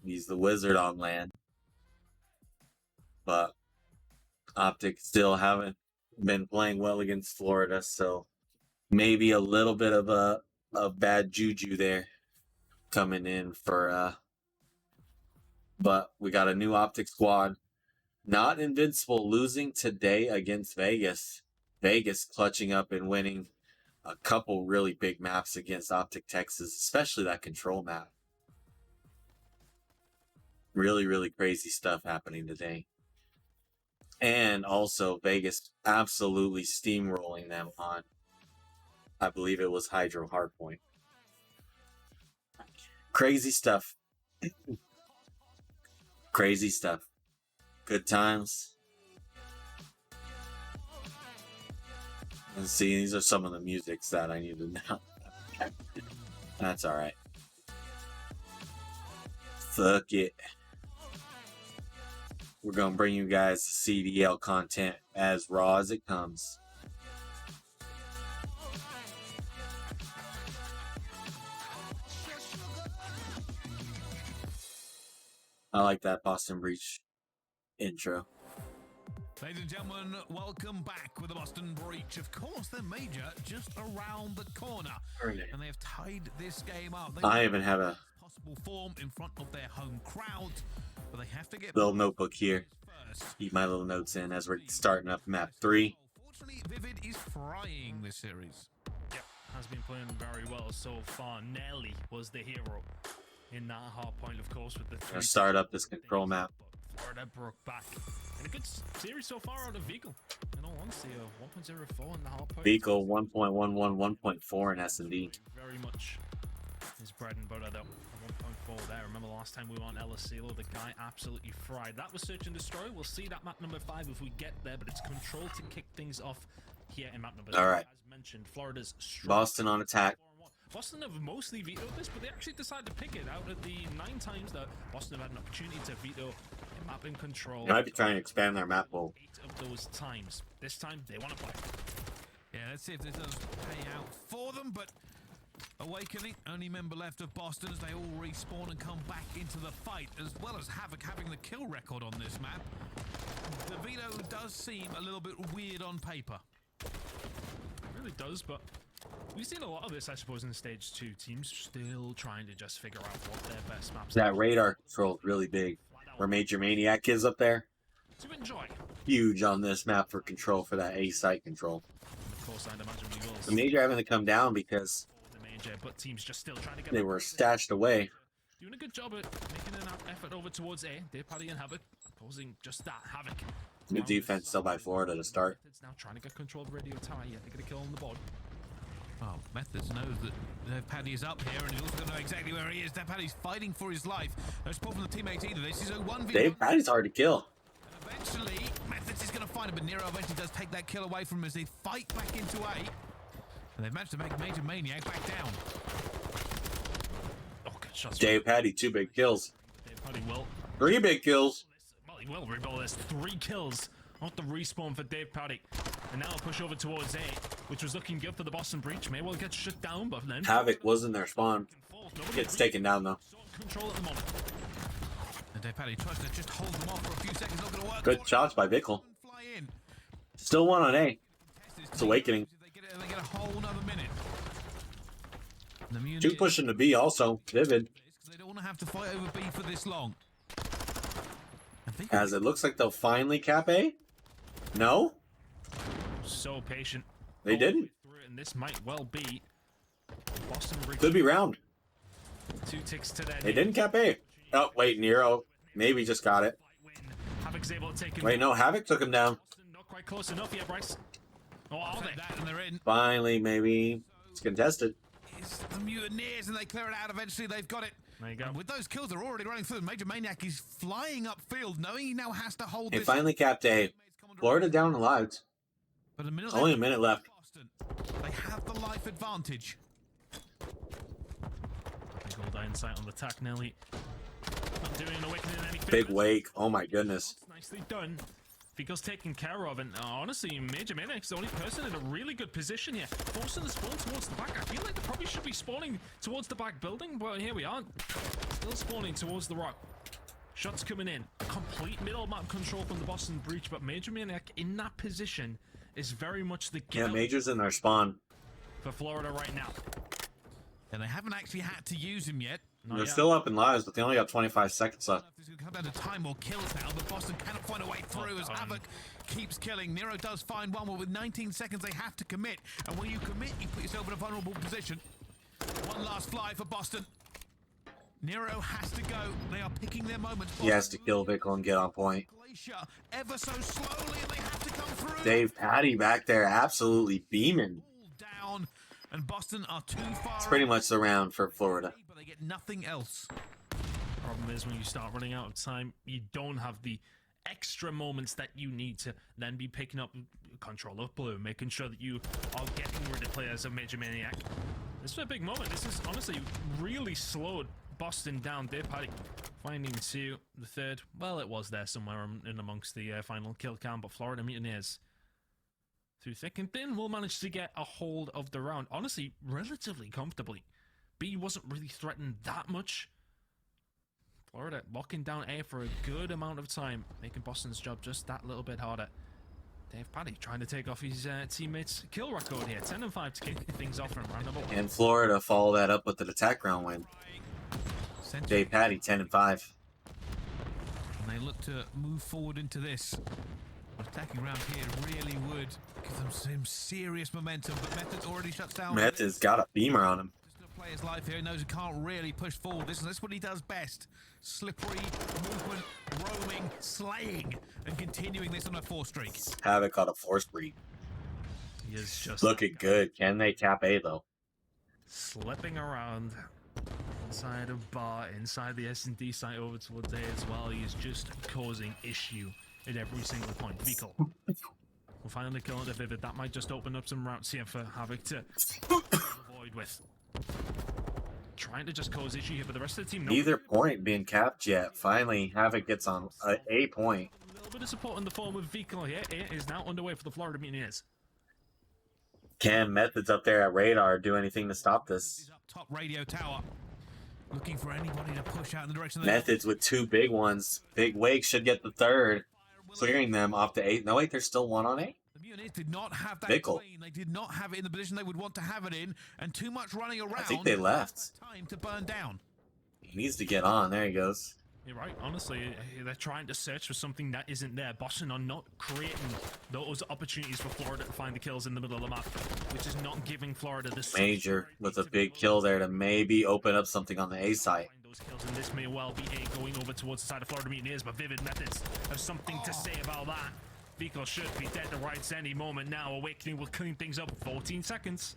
He's the wizard on land. But Optic still haven't been playing well against Florida, so maybe a little bit of a bad juju there coming in for but we got a new Optic squad. Not invincible, losing today against Vegas. Vegas clutching up and winning a couple really big maps against Optic Texas, especially that control map. Really, really crazy stuff happening today. And also Vegas absolutely steamrolling them on, I believe it was Hydro Hardpoint. Crazy stuff. Crazy stuff. Good times. And see, these are some of the musics that I need to know. That's alright. Fuck it. We're going to bring you guys CDL content as raw as it comes. I like that Boston Breach intro. Ladies and gentlemen, welcome back with the Boston Breach. Of course, the Major just around the corner. And they have tied this game up. I even have a possible form in front of their home crowd, but they have to get little notebook here. Keep my little notes in as we're starting up map 3. Fortunately, Vivid is frying this series. Yeah, has been playing very well so far. Nelly was the hero in that hard point, of course, with the 3. Gonna start up this control map. Florida broke back. And a good series so far out of Vehicle. In all honesty, 1.04 in the hard point. Vehicle 1.11, 1.4 in S&D. Very much his bread and butter, though. 1.4 there. Remember last time we were on Elasilo, the guy absolutely fried. That was Search and Destroy. We'll see that map number 5 if we get there, but it's Control to kick things off here in map number 2. All right. As mentioned, Florida's Boston on attack. Boston have mostly vetoed this, but they actually decided to pick it out of the 9 times that Boston have had an opportunity to veto a map in Control. They might be trying to expand their map pool. 8 of those times. This time, they want to play. Yeah, let's see if this does pay out for them, but Awakening, only member left of Boston as they all respawn and come back into the fight, as well as Havoc having the kill record on this map. The veto does seem a little bit weird on paper. It really does, but we've seen a lot of this, I suppose, in stage 2. Teams still trying to just figure out what their best maps are. That radar control is really big. Where Major Maniac is up there. To enjoy. Huge on this map for control for that A site control. And of course, I'd imagine we will The Major having to come down because the Major, but teams just still trying to get they were stashed away. doing a good job at making an effort over towards A. Davpadie and Havoc posing just that Havoc. Good defense still by Florida to start. It's now trying to get control of Radio Tower. Yeah, they get a kill on the board. Well, Methods knows that Davpadie is up here, and he's also going to know exactly where he is. Davpadie's fighting for his life. No support from the teammates either. This is a 1v1. Davpadie's hard to kill. And eventually, Methods is going to find him, but Nero eventually does take that kill away from him as they fight back into A. And they've managed to make Major Maniac back down. Oh, good shots. Davpadie, 2 big kills. Davpadie will. 3 big kills. Well, he will rebuild this. 3 kills off the respawn for Davpadie. And now a push over towards A, which was looking good for the Boston Breach. May well get shut down, but then Havoc was in their spawn. Gets taken down though. Control at the moment. And Davpadie tries to just hold them off for a few seconds. Not going to work. Good shots by Vickle. Fly in. Still 1 on A. It's Awakening. They get a whole nother minute. And the 2 Mutineers- pushing to B also. Vivid. Because they don't want to have to fight over B for this long. I think As it looks like they'll finally cap A. No? So patient. They didn't. Through it, and this might well be Boston Breach. Could be round. 2 ticks to their They name. didn't cap A. Oh, wait, Nero. Maybe just got it. Win. Havoc's able to take him. Wait, no, Havoc took him down. Boston not quite close enough yet, Bryce. Oh, are they? that and they're in. Finally, maybe. It's contested. It's the Mutineers and they clear it out eventually. They've got it. There you go. And with those kills, they're already running through. Major Maniac is flying upfield, knowing he now has to hold They this. finally capped A. Florida down the lives. But a minute Only a left. minute left. Boston. They have the life advantage. Gold insight on the attack, Nelly. Not doing an awakening in any Big favors. wake. Oh my goodness. Nicely done. Vico's taken care of, and honestly, Major Maniac's the only person in a really good position here. Forcing the spawn towards the back. I feel like they probably should be spawning towards the back building, but here we are. Still spawning towards the rock. Shots coming in. Complete middle map control from the Boston Breach, but Major Maniac in that position is very much the Yeah, get Major's in their spawn. for Florida right now. And they haven't actually had to use him yet. Not They're yet. still up in lives, but they only got 25 seconds left. This is going to come down to time or kills now, but Boston cannot find a way through as Havoc keeps killing. Nero does find one, but with 19 seconds they have to commit. And when you commit, you put yourself in a vulnerable position. One last fly for Boston. Nero has to go. They are picking their moments. He has to kill Vickle and get on point. Glacier ever so slowly, and they have to come through. Davpadie back there absolutely beaming. Down, and Boston are too far. It's pretty much the round for Florida. But they get nothing else. Problem is when you start running out of time, you don't have the extra moments that you need to then be picking up control of blue, making sure that you are getting rid of players of Major Maniac. This is a big moment. This is honestly really slowed Boston down. Davpadie finding 2, the 3rd. Well, it was there somewhere in amongst the final kill count, but Florida Mutineers, through thick and thin, will manage to get a hold of the round. Honestly, relatively comfortably. B wasn't really threatened that much. Florida locking down A for a good amount of time, making Boston's job just that little bit harder. Davpadie trying to take off his teammates' kill record here. 10 and 5 to kick things off in round number 1. And Florida follow that up with an attack round win. Davpadie 10 and 5. And they look to move forward into this. Attacking round here really would give them some serious momentum, but Methods already shuts down. Method's got a beamer on him. Just gonna play his life here, knows he can't really push forward. This is what he does best. Slippery movement, roaming, slaying, and continuing this on a 4 streak. Havoc got a force breed. He is just Looking good. Can they cap A though? slipping around inside a bar, inside the S&D site over towards A as well. He is just causing issue at every single point. Vickle will finally kill it. Vivid. That might just open up some routes here for Havoc to avoid with. Trying to just cause issue here, but the rest of the team. Neither point being capped yet. Finally, Havoc gets on a point. A little bit of support in the form of Vickle here. It is now underway for the Florida Mutineers. Can Methods up there at radar do anything to stop this? He's up top radio tower, looking for anybody to push out in the direction of Methods with 2 big ones. Big Wake should get the third, clearing them off to 8. No, wait, there's still 1 on 8. The Mutineers did not have that Mickle. clean. They did not have it in the position they would want to have it in, and too much running around. I think they left. Time to burn down. He needs to get on. There he goes. You're right, honestly, they're trying to search for something that isn't there. Boston are not creating those opportunities for Florida to find the kills in the middle of the map, which is not giving Florida the Major with a big kill there to maybe open up something on the A side. those kills, and this may well be A going over towards the side of Florida Mutineers, but Vivid Methods have something to say about that. Vico should be dead to rights any moment now. Awakening will clean things up. 14 seconds.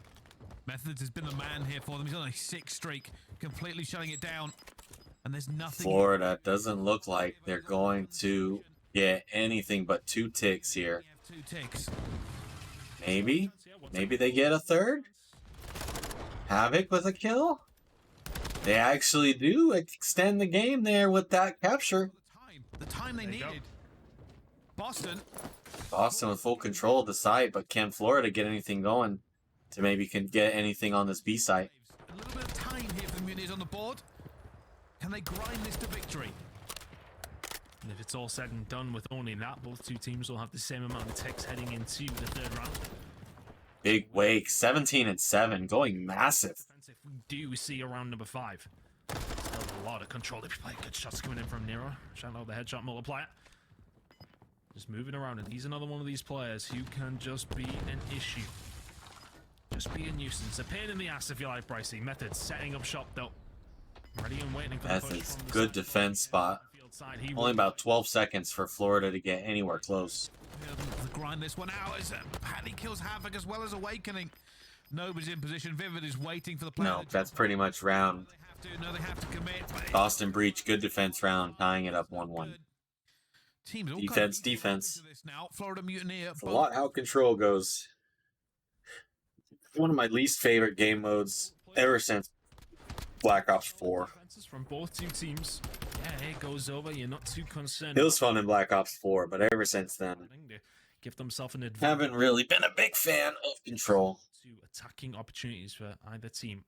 Methods has been the man here for them. He's on a 6 streak, completely shutting it down. And there's nothing. Florida doesn't look like they're going to get anything but 2 ticks here. 2 ticks. Maybe? Maybe they get a third? Havoc with a kill? They actually do extend the game there with that capture. The time they needed. Boston. Boston with full control of the site, but can Florida get anything going to maybe can get anything on this B site? A little bit of time here for the Mutineers on the board. Can they grind this to victory? And if it's all said and done with only that, both 2 teams will have the same amount of ticks heading into the 3rd round. Big Wake, 17-7, going massive. If we do see a round number 5, still a lot of control. They've played good shots coming in from Nero. Shout out the headshot multiplier. Just moving around, and he's another one of these players who can just be an issue. Just be a nuisance. A pain in the ass if you like, Pricey. Methods setting up shop though. Ready and waiting for the push Methods, from the good side. defense spot. Field side, he Only will- about 12 seconds for Florida to get anywhere close. The grind this one out as Paddy kills Havoc as well as Awakening. Nobody's in position. Vivid is waiting for the player. No, that's pretty much round. They have to commit. But Boston Breach, good defense round, tying it up 1-1. teams all Defense, kind of defense. into this now. Florida Mutineer. It's a lot how control goes. One of my least favorite game modes ever since Black Ops 4. Defenses from both 2 teams. Yeah, it goes over. You're not too concerned. It was fun in Black Ops 4, but ever since then, To give themselves an advantage. haven't really been a big fan of control. To attacking opportunities for either team.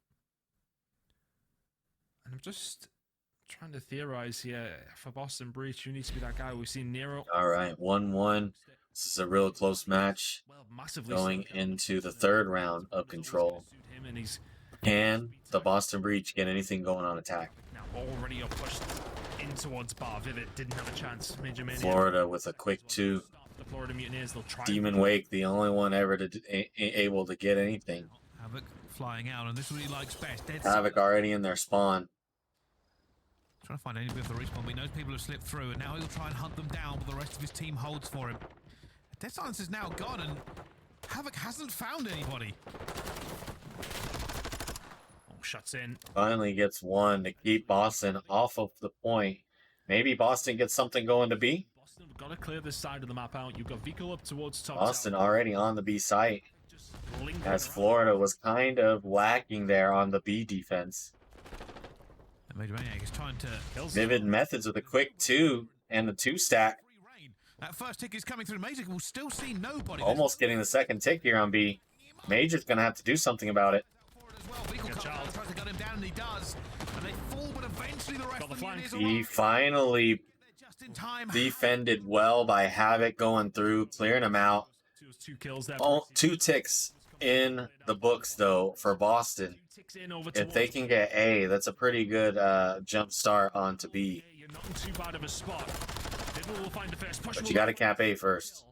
And I'm just trying to theorize here for Boston Breach. Who needs to be that guy? We've seen Nero. All right, 1-1. This is a real close match Well, massively going so. into the 3rd round of control. Him and he's Can the Boston Breach get anything going on attack? now already up pushed in towards Bar. Vivid didn't have a chance. Major Mania. Florida with a quick 2. The Florida Mutineers, they'll try. Demon Wake, the only one ever able to get anything. Havoc flying out, and this is what he likes best. Dead Havoc already in their spawn. trying to find any bit of the respawn, but he knows people have slipped through, and now he'll try and hunt them down, but the rest of his team holds for him. Dead Silence is now gone, and Havoc hasn't found anybody. Oh, shuts in. Finally gets 1 to keep Boston off of the point. Maybe Boston gets something going to B. Boston, we've got to clear this side of the map out. You've got Vico up towards top. Boston tower. already on the B site, Just lingering as around. Florida was kind of lacking there on the B defense. And Major Maniac is trying to Kills Vivid Methods with a quick 2 and the 2 stack. free reign. That first tick is coming through. Major will still see nobody. Almost getting the 2nd tick here on B. Major's going to have to do something about it. Good child. Tries to gun him down, and he does. And they fall, but eventually the rest Got the of the flank. Mutineers are He on. finally They're just in time. defended well by Havoc going through, clearing him out. 2 kills there. Oh, 2 ticks in the books, though, for Boston. 2 ticks in over If they towards- can get A, that's a pretty good jump start onto B. You're not in too bad of a spot. Vivid will find the first push. But you got to cap A first.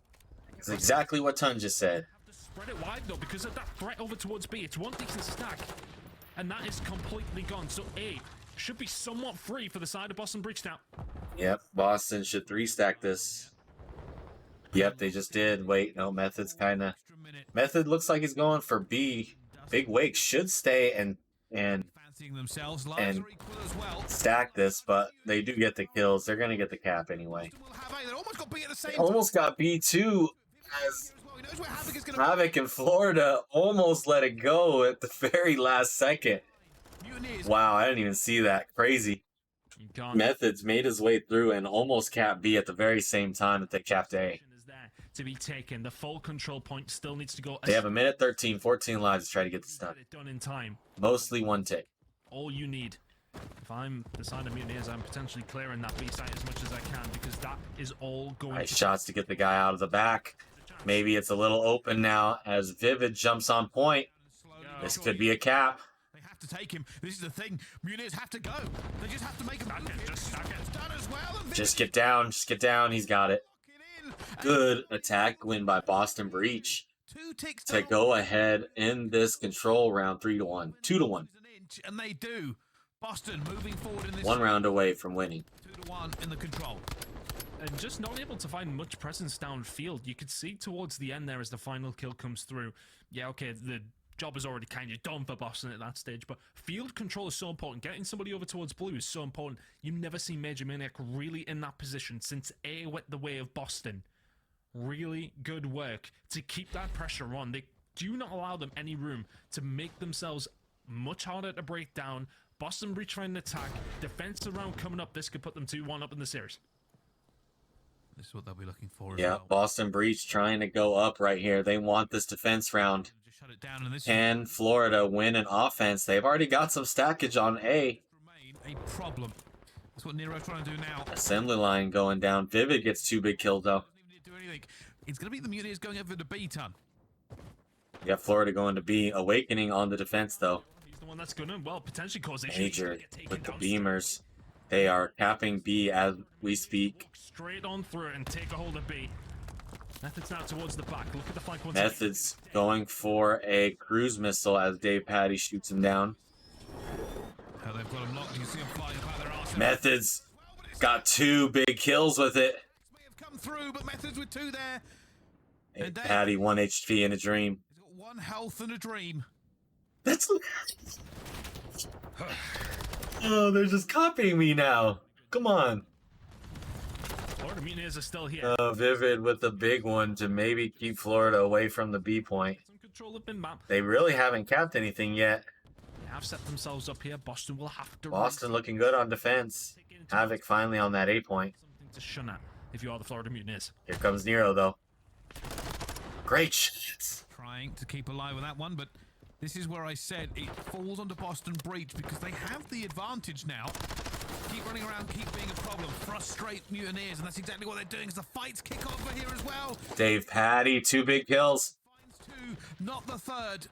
That's exactly what Tun just said. Have to spread it wide though, because of that threat over towards B. It's 1 decent stack, and that is completely gone. So A should be somewhat free for the side of Boston Breach now. Yep, Boston should 3-stack this. Yep, they just did. Wait, no, Method's kind of... Extra minute. Method looks like he's going for B. Big Wake should stay and Fancying themselves. Lives and are equal as well. stack this, but they do get the kills. They're going to get the cap anyway. Will have A. They almost got B at the same They time. almost got B2 as He knows where Havoc is going to Havoc in Florida almost let it go at the very last second. Mutineers. Wow, I didn't even see that. Crazy. You can't. Methods made his way through and almost capped B at the very same time that they capped A. Is there. to be taken. The full control point still needs to go. They have a minute 13, 14 lives to try to get this done. Get it done in time. Mostly one tick. All you need. If I'm the side of Mutineers, I'm potentially clearing that B site as much as I can because that is all going Nice to... shots to get the guy out of the back. Maybe it's a little open now as Vivid jumps on point. This could be a cap. They have to take him. This is the thing. Mutineers have to go. They just have to make him Stack it, just stack it. done as well. And Just get down. Just get down. He's got it. Good attack win by Boston Breach 2 ticks to go ahead in this control round 3-1. 2-1. And they do. Boston moving forward in this 1 round away from winning. 2-1 in the control. And just not able to find much presence downfield. You could see towards the end there as the final kill comes through. Yeah, okay, the job is already kind of done for Boston at that stage, but field control is so important. Getting somebody over towards blue is so important. You never see Major Maniac really in that position since A went the way of Boston. Really good work to keep that pressure on. They do not allow them any room to make themselves much harder to break down. Boston Breach trying to attack. Defense round coming up. This could put them 2-1 up in the series. This is what they'll be looking for as Yeah, well. Boston Breach trying to go up right here. They want this defense round. Just shut it down in this Can Florida win an offense? They've already got some stackage on A. remain a problem. That's what Nero's trying to do now. Assembly line going down. Vivid gets 2 big kills though. Doesn't even need to do anything. It's going to be the Mutineers going over the B ton. You got Florida going to be awakening on the defense though. He's the one that's going to, well, potentially cause issues. Major Get taken with the down beamers. They are capping B as we speak. straight on through it and take a hold of B. Methods now towards the back. Look at the flank once Methods going for a cruise missile as Davpadie shoots him down. How they've got him locked. You see them flying about their arse. Methods got 2 big kills with it. May have come through, but Methods with 2 there. And Dave- Davpadie 1 HP in a dream. He's got 1 health and a dream. That's. Oh, they're just copying me now. Come on. Florida Mutineers are still here. Vivid with the big one to maybe keep Florida away from the B point. Some control of the map. They really haven't capped anything yet. They have set themselves up here. Boston will have to... Boston looking good on defense. Havoc finally on that A point. Something to shun at if you are the Florida Mutineers. Here comes Nero though. Great shots. Trying to keep alive with that one, but this is where I said it falls onto Boston Breach because they have the advantage now. Keep running around, keep being a problem, frustrate Mutineers, and that's exactly what they're doing as the fights kick off over here as well. Davpadie, 2 big kills. Finds 2, not the 3rd.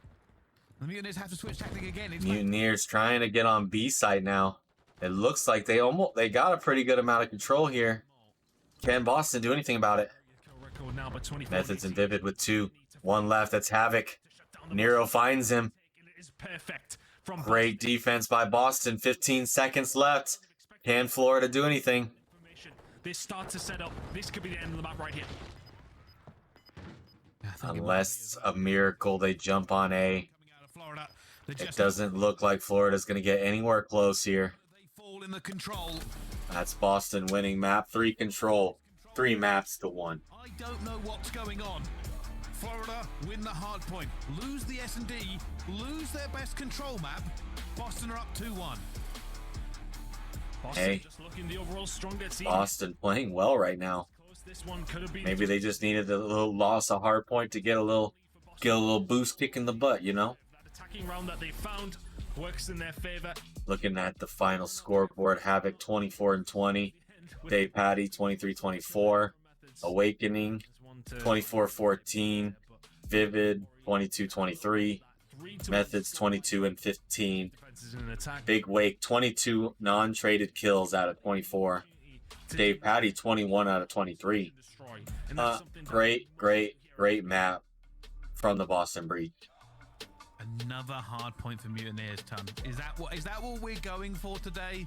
The Mutineers have to switch tactic again. It's Mutineers trying to get on B side now. It looks like they got a pretty good amount of control here. Can Boston do anything about it? Now, but 24 Methods and Vivid with 2. 1 left, that's Havoc. Nero finds him. It is perfect from Great defense by Boston. 15 seconds left. Can Florida do anything? They start to set up. This could be the end of the map right here. Unless a miracle they jump on A. coming out of Florida. It doesn't look like Florida's going to get anywhere close here. They fall in the control. That's Boston winning map 3 control. 3 maps to 1. I don't know what's going on. Florida win the hard point, lose the S&D, lose their best control map. Boston are up 2-1. Boston Hey. just looking the overall stronger team. Boston playing well right now. This one could have been Maybe they just needed a little loss of hard point to get a little boost kick in the butt, you know? that attacking round that they found works in their favor. Looking at the final scoreboard, Havoc 24-20, Davpadie 23-24, Awakening 24-14, Vivid 22-23, Methods 22-15, Big Wake 22 non-traded kills out of 24, Davpadie 21 out of 23. Great map from the Boston Breach. Another hard point for Mutineers, Ton. Is that what we're going for today?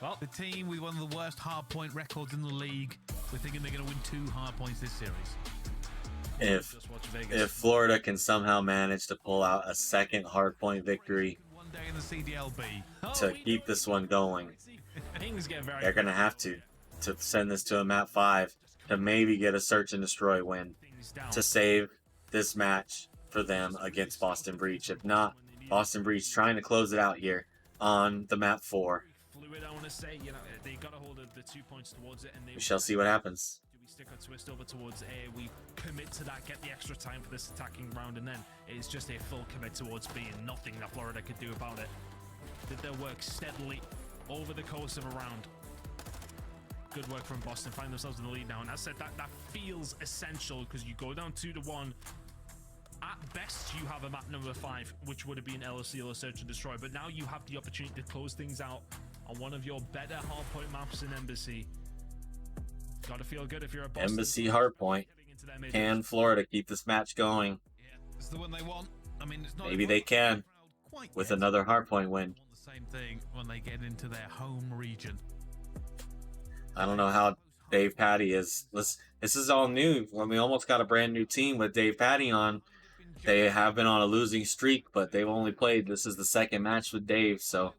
Well, The team with one of the worst hard point records in the league. We're thinking they're going to win 2 hard points this series. If Florida can somehow manage to pull out a second hard point victory One day in the CDLB. to keep this one going, things get very they're going to have to send this to a map 5 to maybe get a search and destroy win to save this match for them against Boston Breach. If not, Boston Breach trying to close it out here on the map 4. fluid. I want to say, they got a hold of the 2 points towards it, and We shall see what happens. Do we We stick our twist over towards A. We commit to that, get the extra time for this attacking round, and then it's just a full commit towards B, and nothing that Florida could do about it. Did their work steadily over the course of a round. Good work from Boston, find themselves in the lead now, and as I said, that feels essential because you go down 2-1. At best, you have a map number 5, which would have been LOC or Search and Destroy, but now you have the opportunity to close things out on one of your better hardpoint maps in Embassy. Gotta feel good if you're a Boston. Embassy hardpoint. Can Florida keep this match going? Yeah, it's the one they want. I mean, it's not Maybe they can with another hardpoint win. The same thing when they get into their home region. I don't know how Davpadie is. This is all new. When we almost got a brand new team with Davpadie on. They have been on a losing streak, but they've only played. This is the second match with Dave, so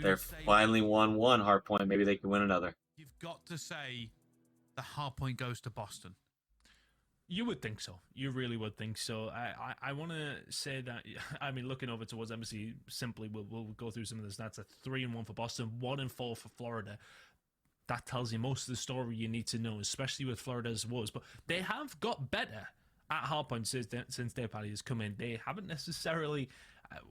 they're finally won one hardpoint. Maybe they can win another. You've got to say the hardpoint goes to Boston. You would think so. You really would think so. I want to say that, I mean, looking over towards Embassy, simply, we'll go through some of the stats. A 3-1 for Boston, 1-4 for Florida. That tells you most of the story you need to know, especially with Florida's woes. But they have got better at hardpoint since Davpadie has come in. They haven't necessarily,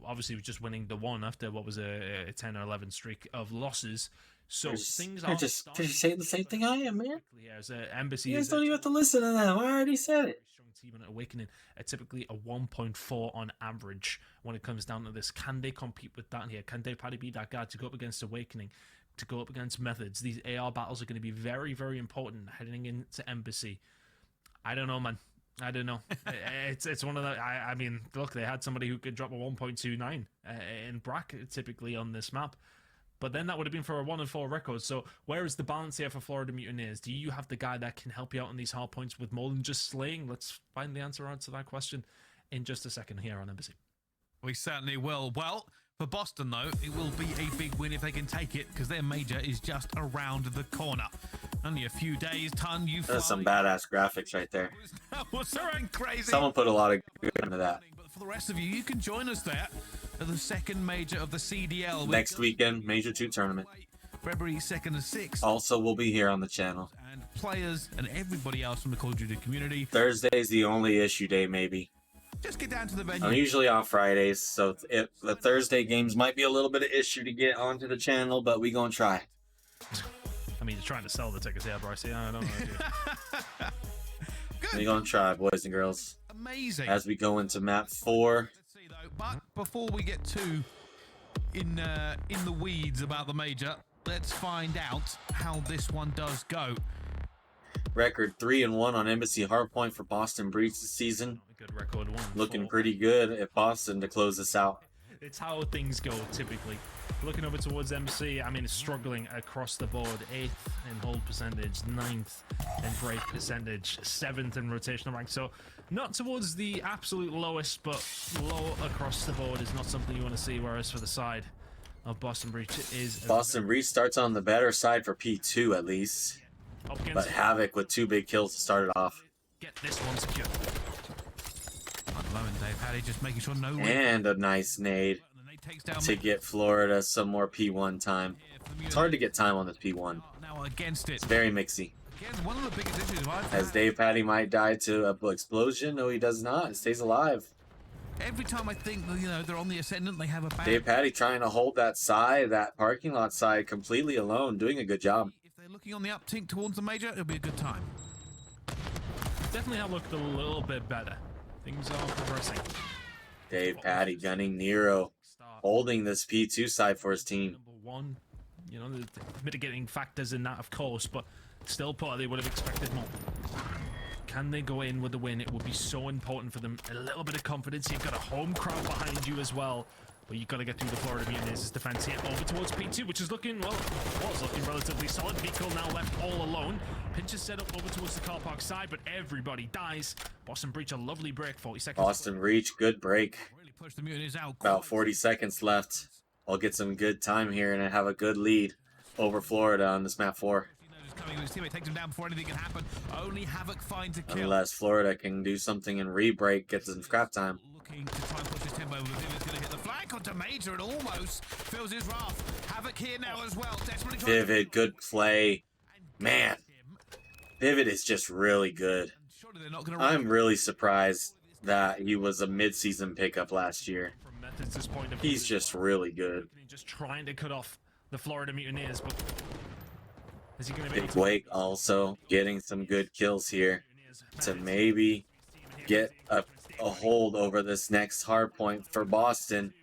obviously, just winning the one after what was a 10 or 11 streak of losses. So things are just saying the same thing I am, man. As Embassy, You guys don't even have to listen to them. I already said it. Strong team and Awakening are typically a 1.4 on average when it comes down to this. Can they compete with that here? Can Davpadie be that guy to go up against Awakening, to go up against Methods? These AR battles are going to be very, very important heading into Embassy. I don't know, man. I don't know. It's one of the. I mean, look, they had somebody who could drop a 1.29 in bracket typically on this map, but then that would have been for a 1-4 record. So where is the balance here for Florida Mutineers? Do you have the guy that can help you out on these hard points with more than just slaying? Let's find the answer to that question in just a second here on Embassy. We certainly will. Well, for Boston, though, it will be a big win if they can take it, because their major is just around the corner. Only a few days, you That's some badass graphics right there. That was so crazy. Someone put a lot of good into that. But for the rest of you, you can join us there at the second major of the CDL. Next weekend, Major 2 tournament. February 2nd and 6th. Also, we'll be here on the channel. And players and everybody else from the Call of Duty community. Thursday's the only issue day, maybe. Just get down to the venue. I'm usually off Fridays, so the Thursday games might be a little bit of issue to get onto the channel, but we gonna try. I mean, you're trying to sell the tickets here, Bryce. Yeah, I don't know. We gonna try, boys and girls. Amazing. As we go into map 4. Let's see though. But before we get too in the weeds about the major, let's find out how this one does go. Record 3-1 on Embassy Hardpoint for Boston Breach this season. Good record, 1-4. Looking pretty good at Boston to close this out. It's how things go typically. Looking over towards Embassy, I mean, it's struggling across the board. 8th in hold percentage, 9th in break percentage, 7th in rotational rank. So not towards the absolute lowest, but low across the board is not something you want to see. Whereas for the side of Boston Breach, it is. Boston Breach starts on the better side for P2 at least. But Havoc with 2 big kills to start it off. Get this one secure. At the moment, Davpadie just making sure no. And a nice nade to get Florida some more P1 time. It's hard to get time on this P1. Now against it. It's very mixy. Again, one of the biggest issues As Davpadie might die to an explosion. No, he does not. He stays alive. Every time I think, they're on the ascendant, they have a bad. Davpadie trying to hold that side, that parking lot side, completely alone, doing a good job. If they're looking on the uptick towards the major, it'll be a good time. Definitely have looked a little bit better. Things are progressing. Davpadie gunning Nero, holding this P2 side for his team. Number 1, the mitigating factors in that, of course, but still, they would have expected more. Can they go in with the win? It would be so important for them. A little bit of confidence. You've got a home crowd behind you as well. But you've got to get through the Florida Mutineers' defense here. Over towards P2, which is looking, was looking relatively solid. Vico now left all alone. Pinch is set up over towards the car park side, but everybody dies. Boston Breach, a lovely break. 40 seconds. Boston Breach, good break. Really push the Mutineers out. About 40 seconds left. I'll get some good time here and have a good lead over Florida on this map 4. His teammate takes him down before anything can happen. Only Havoc finds a kill. Unless Florida can do something and re-break, get some scrap time. Looking to try and push his tempo, but Vivid's going to hit the flank onto Major and almost fills his wrath. Havoc here now as well. Desperately Vivid, good play. Man, Pivot is just really good. Surely they're not going I'm really surprised that he was a mid-season pickup last year. From Method's point of view He's as just well. really good. Just trying to cut off the Florida Mutineers, but is he going to be able Big to Wake also getting some good kills here to maybe get a hold over this next hard point for Boston.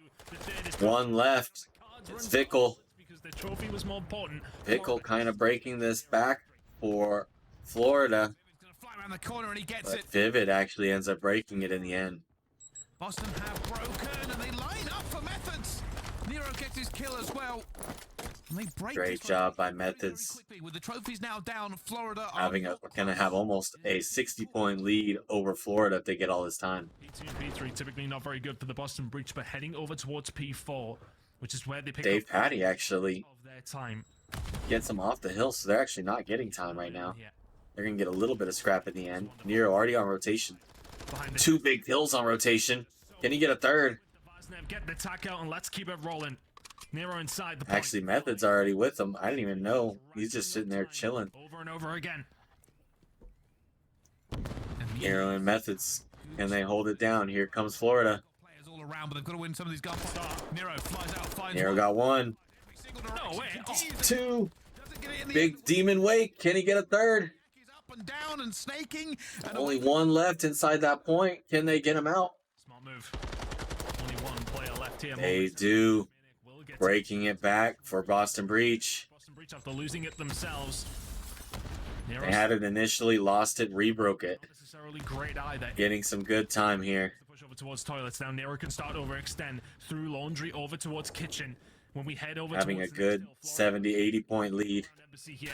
One left. It's Vickle. Because the trophy was more important. Vickle kind of breaking this back for Florida, He's going to fly around the corner and he gets but it. Vivid actually ends up breaking it in the end. Boston have broken and they line up for Methods. Nero gets his kill as well. And they break Great this job by very, very Methods. quickly. With the trophies now down, Florida are We're gonna have almost a 60-point lead over Florida if they get all this time. P2 and P3 typically not very good for the Boston Breach, but heading over towards P4, which is where they pick Davpadie up actually of their time. gets them off the hill, so they're actually not getting time right now. Yeah, They're gonna get a little bit of scrap in the end. Nero already on rotation. behind the 2 big kills on rotation. Can he get a third? Vaznev, get the attack out and let's keep it rolling. Nero inside the point. Actually, Method's already with him. I didn't even know. He's just sitting there chilling. Over and over again. Nero and Methods. Can they hold it down? Here comes Florida. players all around, but they've got to win some of these gunfights. Nero flies out, finds Nero one. got 1. Every single direction. No way. Continues it. 2. Doesn't get it in the Big end. Demon Wake. Can he get a third? He's up and down and snaking. And Only 1 left inside that point. Can they get him out? Smart move. Only one player left here. They do. Will get Breaking it back for Boston Breach. Boston Breach after losing it themselves. Nero They had it initially, lost it, rebroke it. not necessarily great either. Getting some good time here. Push over towards toilets. Now Nero can start overextend through laundry over towards kitchen. When we head over Having a towards the good next hill, Florida 70, 80 point lead. Embassy here.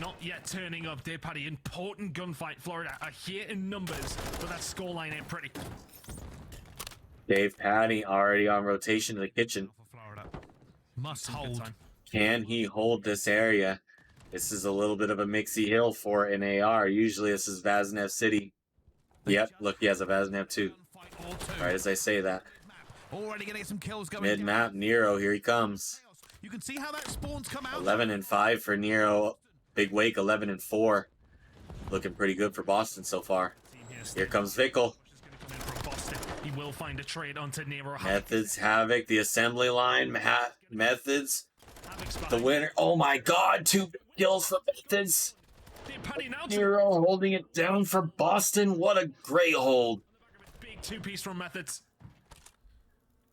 Not yet turning up. Davpadie, important gunfight. Florida are here in numbers, but that scoreline ain't pretty. Davpadie already on rotation to the kitchen. for Florida. Must Some good hold. time. Can he hold this area? This is a little bit of a mixy hill for an AR. Usually this is Vaznev City. Yep, look, he has a Vaznev too. Gunfight or two. Right as I say that. Already getting some kills going. Mid-map, Nero, here he comes. You can see how that spawns come out. 11 and 5 for Nero. Big Wake, 11 and 4. Looking pretty good for Boston so far. Team Here comes Vickle. Push is going to come in from Boston. He will find a trade onto Nero. Methods, Havoc, the assembly line. Methods, Havoc's the behind. winner. Oh my god, 2 kills for Methods. Davpadie now to Nero holding it down for Boston. What a great hold. big two-piece from Methods.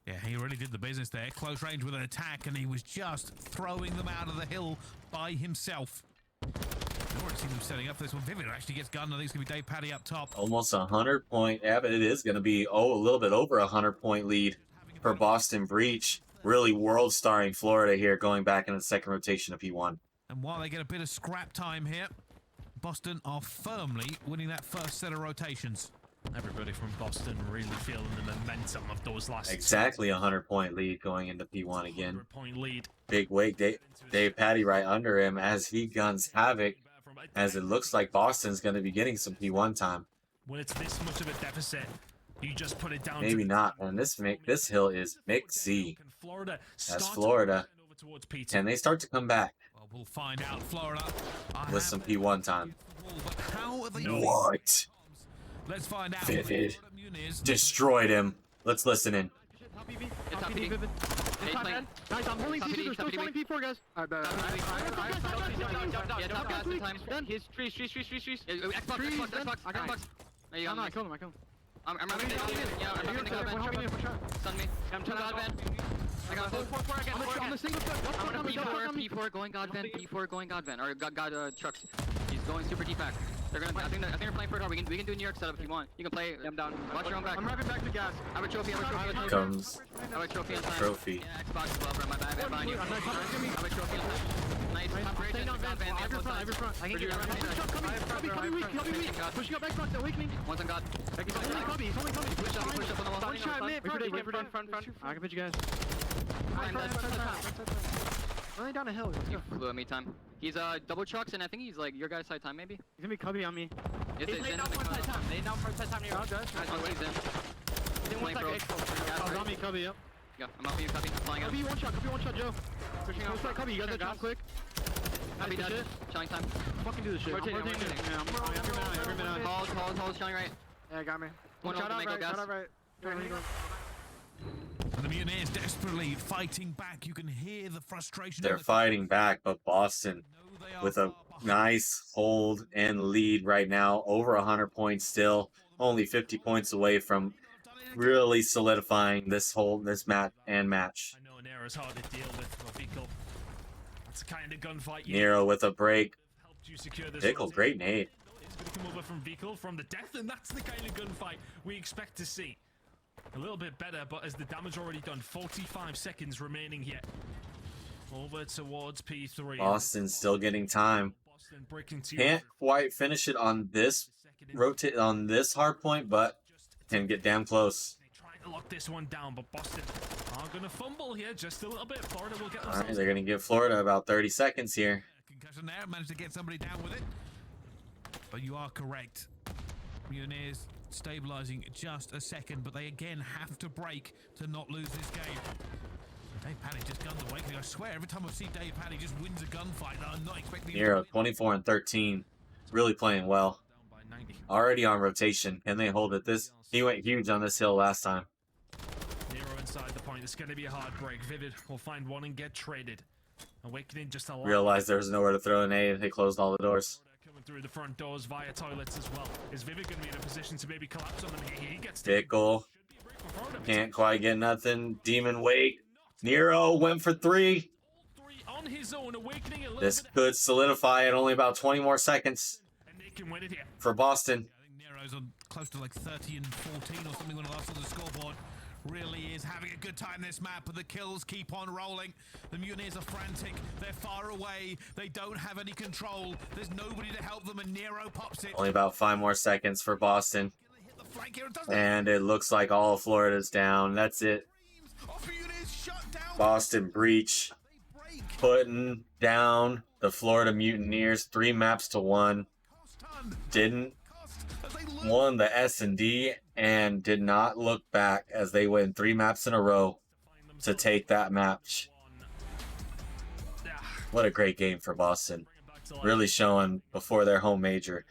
Yeah, he really did the business there. Close range with an attack, and he was just throwing them out of the hill by himself. I already seen them setting up for this one. Vivid actually gets gunned. I think it's going to be Davpadie up top. Almost 100 point. Yeah, but it is going to be, a little bit over 100 point lead for Boston Breach. Really world starring Florida here going back in the second rotation of P1. And while they get a bit of scrap time here, Boston are firmly winning that first set of rotations. Everybody from Boston really feeling the momentum of those last Exactly 100 point lead going into P1 again. 100-point lead. Big Wake, Davpadie right under him as he guns Havoc. As it looks like Boston's going to be getting some P1 time. When it's this much of a deficit, you just put it down. Maybe to not. And this hill is mixy. Can Florida That's start Florida. to over towards P2? Can they start to come back Well, we'll find out. Florida with some P1 time? But how are they? What? Let's find out. Vivid. Florida Mutineers. Destroyed him. Let's listen in. It's top PD. It's top end. Guys, I'm holding P2. They're still spawning P4, guys. Yeah, top guys in time. He's trees. Xbox. I got Xbox. There you go. I killed him. I'm running the god van. Yeah, I'm running the god van. Stun me. I'm trying to god van. I got a four again. I'm the single foot. P4 going god van. P4 going god van. Or god trucks. He's going super deep back. They're gonna. I think they're playing for hard. We can do New York setup if you want. You can play. I'm down. Watch your own back. I'm revving back to gas. I have a trophy. Comes I have a trophy on time. trophy. Yeah, Xbox as well, bro. My bad. I'm behind you. I have a trophy on time. Nice. Top bridge. God van. They have both sides. I can get Coming weak. Pushing up Xbox. Awakening. One's on God. He's only coming. Push up on the wall. One shot mid. Front. I can pitch you guys. Running down a hill. Let's go. Flew at me time. He's double trucks and I think he's like your guy's side time maybe. He's gonna be cubby on me. Is it? Laying down for side time. Laying down for side time near us. One sees him. Then one Playing side bro. X. On me, cubby. Yep. Yeah, I'm out for you, copy. Flying out. Cubby one shot. Joe. Pushing out. Cubby. You guys are jump quick. Happy dead. Chilling time. Fucking do this shit. Rotating, I'm rotating. rotating. Yeah, I'm every minute. Hold, chilling right. Yeah, got me. One Shot over out Mango right, gas. shot out right. And the Mutineers desperately fighting back. You can hear the frustration. They're fighting back, but Boston with a nice hold and lead right now, over 100 points still, only 50 points away from really solidifying this match. I know Nero's hard to deal with, Vickle. It's the kind of gunfight you Nero with a break. helped you secure this. Vickle, great nade. It's going to come over from Vickle from the death, and that's the kind of gunfight we expect to see. A little bit better, but as the damage already done, 45 seconds remaining here. Over towards P3. Boston still getting time. Boston breaking 2. Can't quite finish it on this hard point, but can get damn close. Trying to lock this one down, but Boston are going to fumble here just a little bit. Florida will get All themselves. right, they're going to give Florida about 30 seconds here. Concussion there, managed to get somebody down with it. But you are correct. Mutineers stabilizing just a second, but they again have to break to not lose this game. Davpadie just gunned the awakening. I swear, every time I see Davpadie just wins a gunfight that I'm not expecting. Nero, 24 and 13, really playing well. Down by 90. Already on rotation. Can they hold it? He went huge on this hill last time. Nero inside the point. It's going to be a hard break. Vivid will find one and get traded. Awakening just a lot. Realized there was nowhere to throw an aid. They closed all the doors. Coming through the front doors via toilets as well. Is Vivid going to be in a position to maybe collapse on them? He gets Vickle can't quite get nothing. Demon Wake. Nero went for 3. On his own, Awakening a little This bit, could solidify it. Only about 20 more seconds and they can win it here. for Boston. I think Nero's on close to like 30 and 14 or something when I last on the scoreboard. Really is having a good time this map, but the kills keep on rolling. The Mutineers are frantic. They're far away. They don't have any control. There's nobody to help them, and Nero pops it. Only about 5 more seconds for Boston. Hit the flank here, doesn't And it looks like all of Florida's down. That's it. Mutineers shut down. Boston breach. They break. Putting down the Florida Mutineers 3 maps to 1. Cost ton. Didn't Cost as they lose. won the S&D and did not look back as they win 3 maps in a row to take that match. What a great game for Boston. Really showing before their home major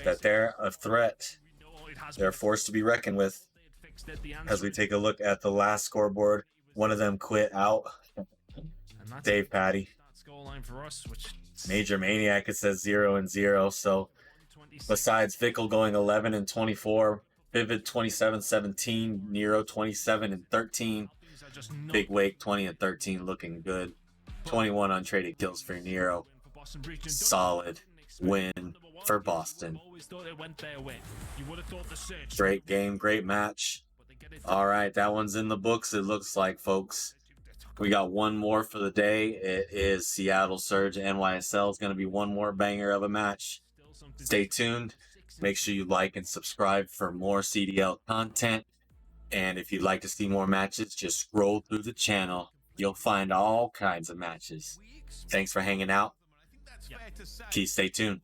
that they're a threat. They're a force to be reckoned with. As we take a look at the last scoreboard, one of them quit out. Davpadie. Scoreline for us, which Major Maniac, it says 0 and 0. So besides Vickle going 11 and 24, Vivid 27-17, Nero 27 and 13, Big Wake 20 and 13, looking good. 21 untraded kills for Nero. Solid win for Boston. Great game, great match. All right, that one's in the books, it looks like, folks. We got one more for the day. It is Seattle Surge NYSL. It's going to be one more banger of a match. Stay tuned. Make sure you like and subscribe for more CDL content. And if you'd like to see more matches, just scroll through the channel. You'll find all kinds of matches. Thanks for hanging out. Please stay tuned.